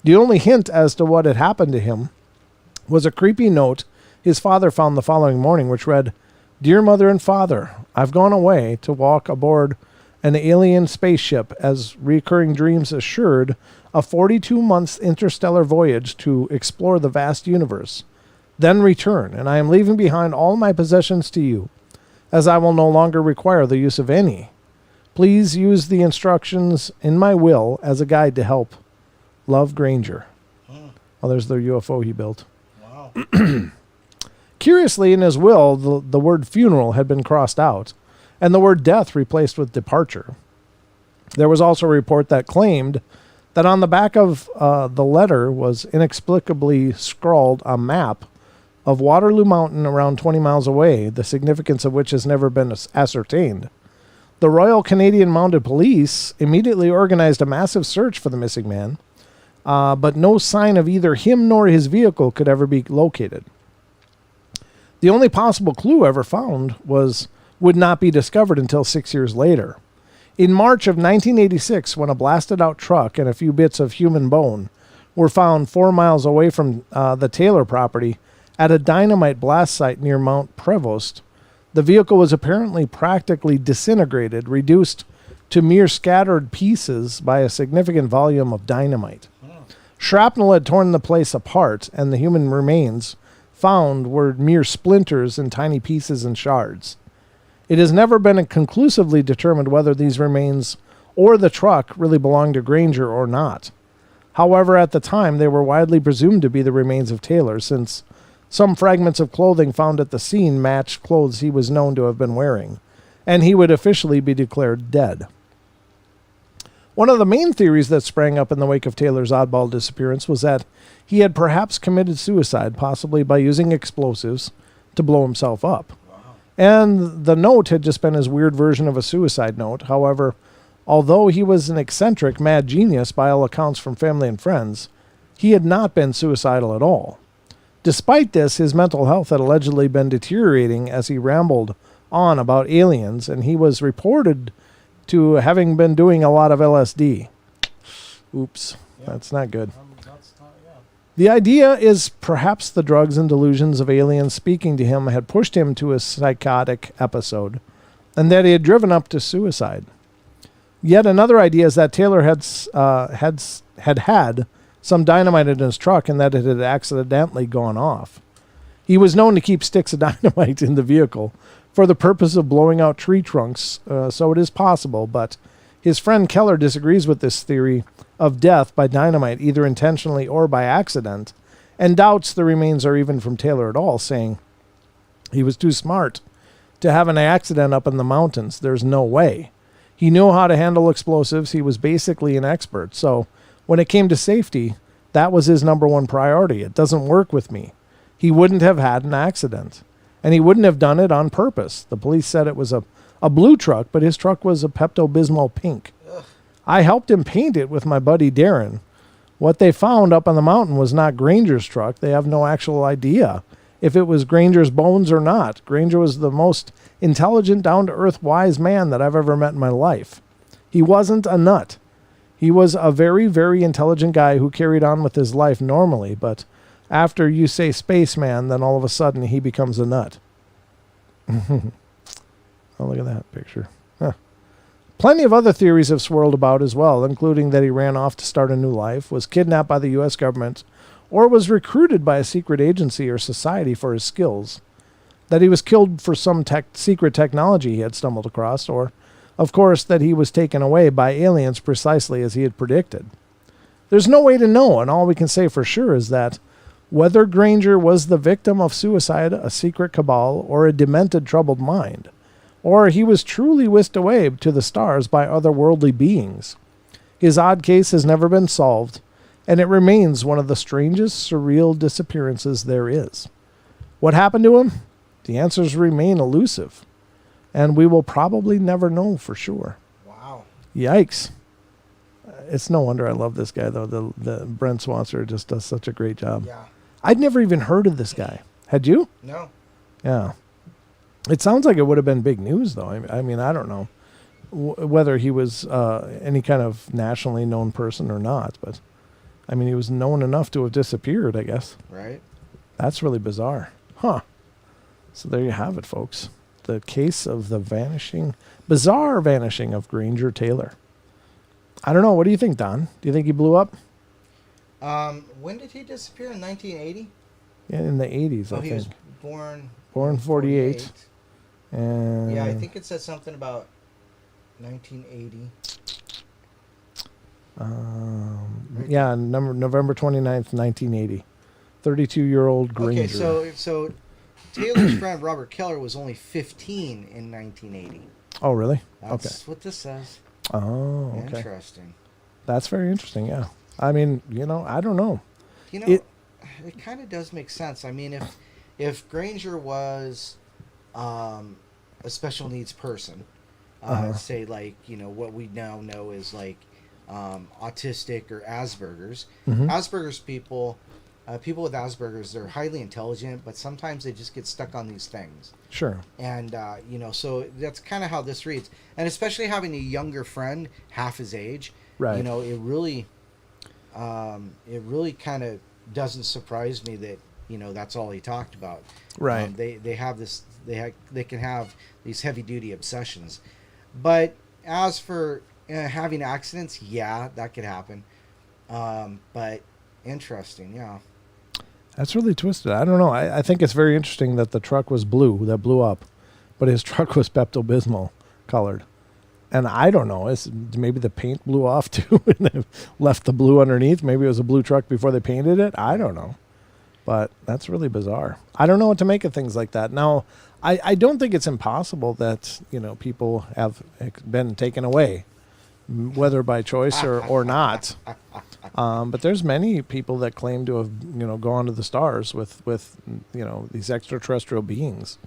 The only hint as to what had happened to him was a creepy note his father found the following morning, which read, "Dear Mother and Father, I've gone away to walk aboard an alien spaceship as recurring dreams assured a 42 months interstellar voyage to explore the vast universe. Then return, and I am leaving behind all my possessions to you, as I will no longer require the use of any. Please use the instructions in my will as a guide to help. Love, Granger." Well, there's the UFO he built. Wow. Curiously, in his will, the word funeral had been crossed out, and the word death replaced with departure. There was also a report that claimed that on the back of the letter was inexplicably scrawled a map of Waterloo Mountain around 20 miles away, the significance of which has never been ascertained. The Royal Canadian Mounted Police immediately organized a massive search for the missing man, but no sign of either him nor his vehicle could ever be located. The only possible clue ever found would not be discovered until 6 years later. In March of 1986, when a blasted-out truck and a few bits of human bone were found 4 miles away from the Taylor property at a dynamite blast site near Mount Prevost, the vehicle was apparently practically disintegrated, reduced to mere scattered pieces by a significant volume of dynamite. Shrapnel had torn the place apart, and the human remains found were mere splinters and tiny pieces and shards. It has never been conclusively determined whether these remains or the truck really belonged to Granger or not. However, at the time, they were widely presumed to be the remains of Taylor, since some fragments of clothing found at the scene matched clothes he was known to have been wearing, and he would officially be declared dead. One of the main theories that sprang up in the wake of Taylor's oddball disappearance was that he had perhaps committed suicide, possibly by using explosives to blow himself up. And the note had just been his weird version of a suicide note. However, although he was an eccentric mad genius by all accounts from family and friends, he had not been suicidal at all. Despite this, his mental health had allegedly been deteriorating as he rambled on about aliens, and he was reported to having been doing a lot of LSD. Oops, that's not good. The idea is perhaps the drugs and delusions of aliens speaking to him had pushed him to a psychotic episode, and that he had driven up to suicide. Yet another idea is that Taylor had some dynamite in his truck and that it had accidentally gone off. He was known to keep sticks of dynamite in the vehicle for the purpose of blowing out tree trunks, so it is possible, but his friend Keller disagrees with this theory of death by dynamite, either intentionally or by accident, and doubts the remains are even from Taylor at all, saying he was too smart to have an accident up in the mountains. There's no way. He knew how to handle explosives. He was basically an expert. So when it came to safety, that was his number one priority. It doesn't work with me. He wouldn't have had an accident. And he wouldn't have done it on purpose. The police said it was a blue truck, but his truck was a Pepto-Bismol pink. Ugh. I helped him paint it with my buddy Darren. What they found up on the mountain was not Granger's truck. They have no actual idea if it was Granger's bones or not. Granger was the most intelligent, down-to-earth, wise man that I've ever met in my life. He wasn't a nut. He was a very, very intelligent guy who carried on with his life normally, but after you say spaceman, then all of a sudden he becomes a nut. Oh, look at that picture. Huh. Plenty of other theories have swirled about as well, including that he ran off to start a new life, was kidnapped by the U.S. government, or was recruited by a secret agency or society for his skills, that he was killed for some secret technology he had stumbled across, or, of course, that he was taken away by aliens precisely as he had predicted. There's no way to know, and all we can say for sure is that whether Granger was the victim of suicide, a secret cabal, or a demented, troubled mind, or he was truly whisked away to the stars by otherworldly beings, his odd case has never been solved, and it remains one of the strangest, surreal disappearances there is. What happened to him? The answers remain elusive, and we will probably never know for sure. Wow. Yikes. It's no wonder I love this guy, though. The Brent Swanser just does such a great job. Yeah. I'd never even heard of this guy. Had you? No. Yeah. It sounds like it would have been big news, though. I mean, I don't know whether he was any kind of nationally known person or not, but I mean, he was known enough to have disappeared, I guess. Right. That's really bizarre. Huh. So there you have it, folks. The case of the bizarre vanishing of Granger Taylor. I don't know. What do you think, Don? Do you think he blew up? When did he disappear? In 1980? Yeah, in the 80s, I think. He was born... Born 48. And yeah, I think it said something about 1980. Right. Yeah, November 29th, 1980. 32-year-old Granger. Okay, so Taylor's friend Robert Keller was only 15 in 1980. Oh, really? That's what this says. Oh, okay. Interesting. That's very interesting, yeah. I mean, I don't know. It kind of does make sense. I mean, if Granger was a special needs person, say like, what we now know is like autistic or Asperger's. Mm-hmm. Asperger's people with Asperger's, they're highly intelligent, but sometimes they just get stuck on these things. Sure. And, so that's kind of how this reads. And especially having a younger friend, half his age, right. It really kind of doesn't surprise me that, that's all he talked about. Right. They have this, they can have these heavy duty obsessions. But as for having accidents, yeah, that could happen. But interesting, yeah. That's really twisted. I don't know. I think it's very interesting that the truck was blue, that blew up, but his truck was Pepto-Bismol colored. And I don't know. Maybe the paint blew off too and they left the blue underneath. Maybe it was a blue truck before they painted it. I don't know. But that's really bizarre. I don't know what to make of things like that. Now, I don't think it's impossible that, people have been taken away, whether by choice or not. But there's many people that claim to have, gone to the stars with these extraterrestrial beings.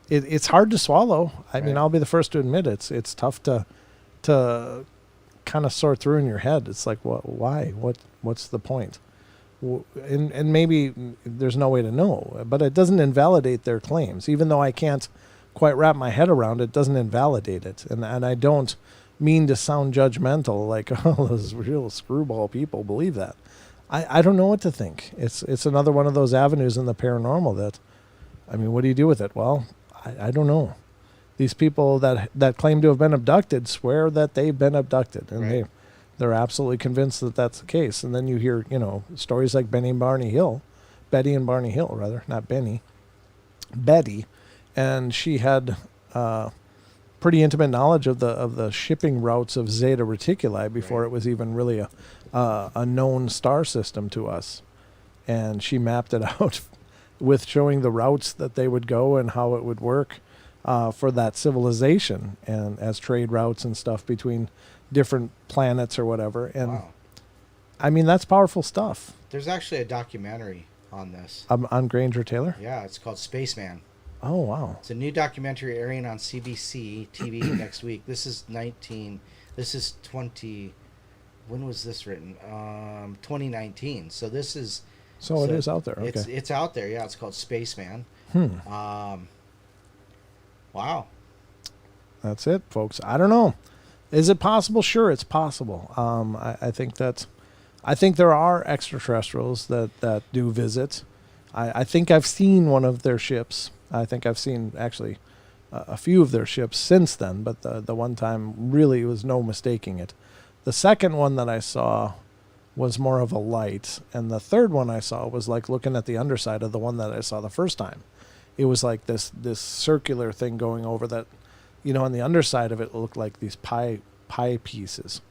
It's hard to swallow. I mean, I'll be the first to admit it's tough to kind of sort through in your head. It's like, why? What's the point? And maybe there's no way to know, but it doesn't invalidate their claims. Even though I can't quite wrap my head around it, doesn't invalidate it. And I don't mean to sound judgmental, like, oh, those real screwball people believe that. I don't know what to think. It's another one of those avenues in the paranormal that, I mean, what do you do with it? Well, I don't know. These people that claim to have been abducted swear that they've been abducted, and they're absolutely convinced that that's the case. And then you hear, stories like Betty and Barney Hill, not Benny, Betty, and she had pretty intimate knowledge of the shipping routes of Zeta Reticuli before it was even really a known star system to us. And she mapped it out with showing the routes that they would go and how it would work for that civilization, and as trade routes and stuff between different planets or whatever. And I mean, that's powerful stuff. There's actually a documentary on this. On Granger Taylor? Yeah, it's called Spaceman. Oh, wow. It's a new documentary airing on CBC TV next week. This is 20, when was this written? 2019. So this is... So it is out there, okay. It's out there, yeah. It's called Spaceman. Wow. That's it, folks. I don't know. Is it possible? Sure, it's possible. I think there are extraterrestrials that do visit. I think I've seen one of their ships. I think I've seen actually a few of their ships since then, but the one time really was no mistaking it. The second one that I saw was more of a light, and the third one I saw was like looking at the underside of the one that I saw the first time. It was like this circular thing going over that, on the underside of it looked like these pie pieces,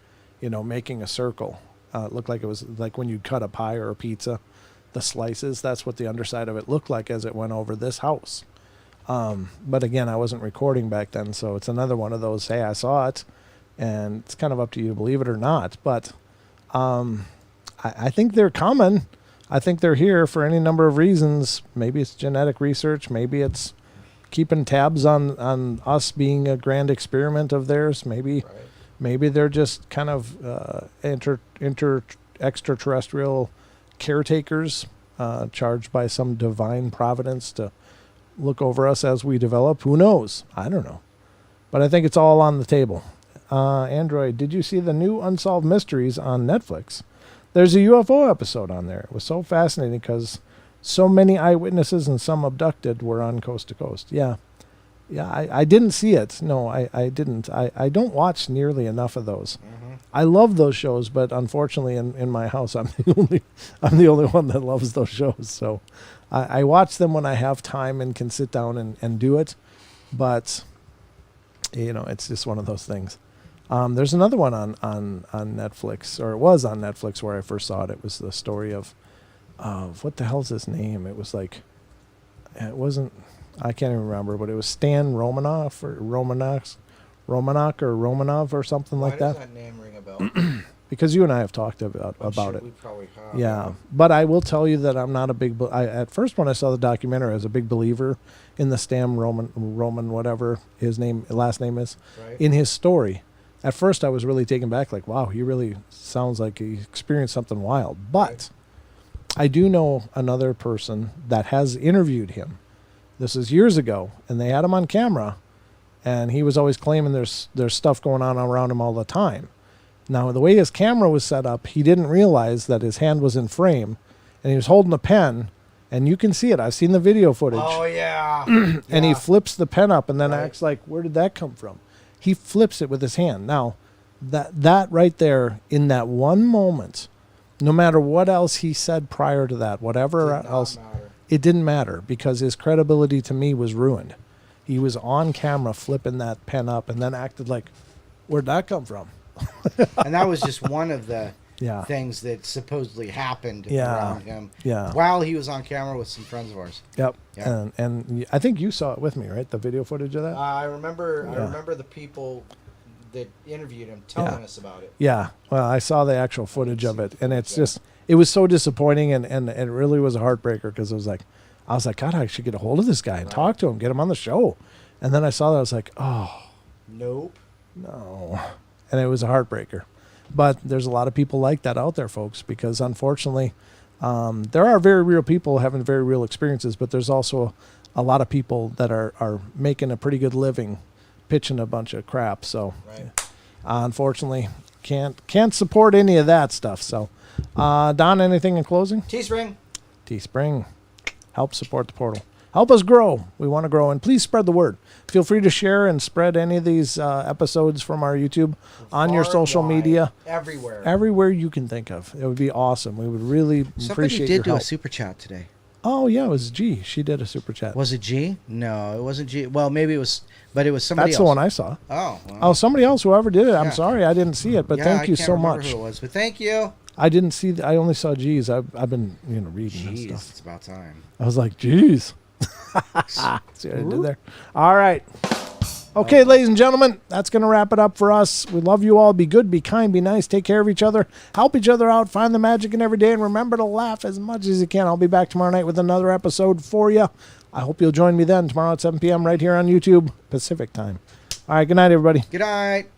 making a circle. It looked like it was like when you cut a pie or a pizza, the slices, that's what the underside of it looked like as it went over this house. But again, I wasn't recording back then, so it's another one of those, hey, I saw it, and it's kind of up to you to believe it or not. But I think they're coming. I think they're here for any number of reasons. Maybe it's genetic research. Maybe it's keeping tabs on us being a grand experiment of theirs. Maybe they're just kind of extraterrestrial caretakers charged by some divine providence to look over us as we develop. Who knows? I don't know. But I think it's all on the table. Android, did you see the new Unsolved Mysteries on Netflix? There's a UFO episode on there. It was so fascinating because so many eyewitnesses and some abducted were on Coast to Coast. Yeah, I didn't see it. No, I didn't. I don't watch nearly enough of those. Mm-hmm. I love those shows, but unfortunately in my house, I'm the only one that loves those shows. So I watch them when I have time and can sit down and do it. But, it's just one of those things. There's another one on Netflix, or it was on Netflix where I first saw it. It was the story of what the hell's his name? It was like, it wasn't, I can't even remember, but it was Stan Romanov or Romanov or something like that. Why does that name ring a bell? Because you and I have talked about it. We probably have. Yeah, but I will tell you that I'm not a big. At first, when I saw the documentary, I was a big believer in the Stan Roman whatever his last name is, in his story. At first, I was really taken back, like, wow, he really sounds like he experienced something wild. But I do know another person that has interviewed him. This is years ago, and they had him on camera, and he was always claiming there's stuff going on around him all the time. Now, the way his camera was set up, he didn't realize that his hand was in frame, and he was holding a pen, and you can see it. I've seen the video footage. Oh, yeah. And he flips the pen up and then acts like, where did that come from? He flips it with his hand. Now, that right there, in that one moment, no matter what else he said prior to that, whatever else, it didn't matter because his credibility to me was ruined. He was on camera flipping that pen up and then acted like, where'd that come from? And that was just one of the things that supposedly happened around him while he was on camera with some friends of ours. Yep. Yeah. And I think you saw it with me, right? The video footage of that? I remember the people that interviewed him telling us about it. Yeah. Well, I saw the actual footage of it, and it's just, it was so disappointing, and it really was a heartbreaker because I was like, God, I should get a hold of this guy and talk to him, get him on the show. And then I saw that, I was like, oh. Nope. No. And it was a heartbreaker. But there's a lot of people like that out there, folks, because unfortunately, there are very real people having very real experiences, but there's also a lot of people that are making a pretty good living pitching a bunch of crap. So unfortunately, can't support any of that stuff. So Don, anything in closing? Teespring. Help support the portal. Help us grow. We want to grow. And please spread the word. Feel free to share and spread any of these episodes from our YouTube on your social media. Everywhere. Everywhere you can think of. It would be awesome. We would really appreciate your help. Somebody did do a super chat today. Oh, yeah, it was G. She did a super chat. Was it G? No, it wasn't G. Well, maybe it was, but it was somebody That's else. the one I saw. Oh. Well. Oh, somebody else, whoever did it. I'm Yeah. sorry, I didn't see it, but Yeah, thank you I can't so remember much. Who it was, but thank you. I didn't see. I only saw G's. I've been reading and Jeez, stuff. it's about time. I was like, geez. See what I did there? All right. Okay, ladies and gentlemen, that's going to wrap it up for us. We love you all. Be good, be kind, be nice, take care of each other, help each other out, find the magic in every day, and remember to laugh as much as you can. I'll be back tomorrow night with another episode for you. I hope you'll join me then tomorrow at 7 p.m. right here on YouTube, Pacific time. All right, good night, everybody. Good night.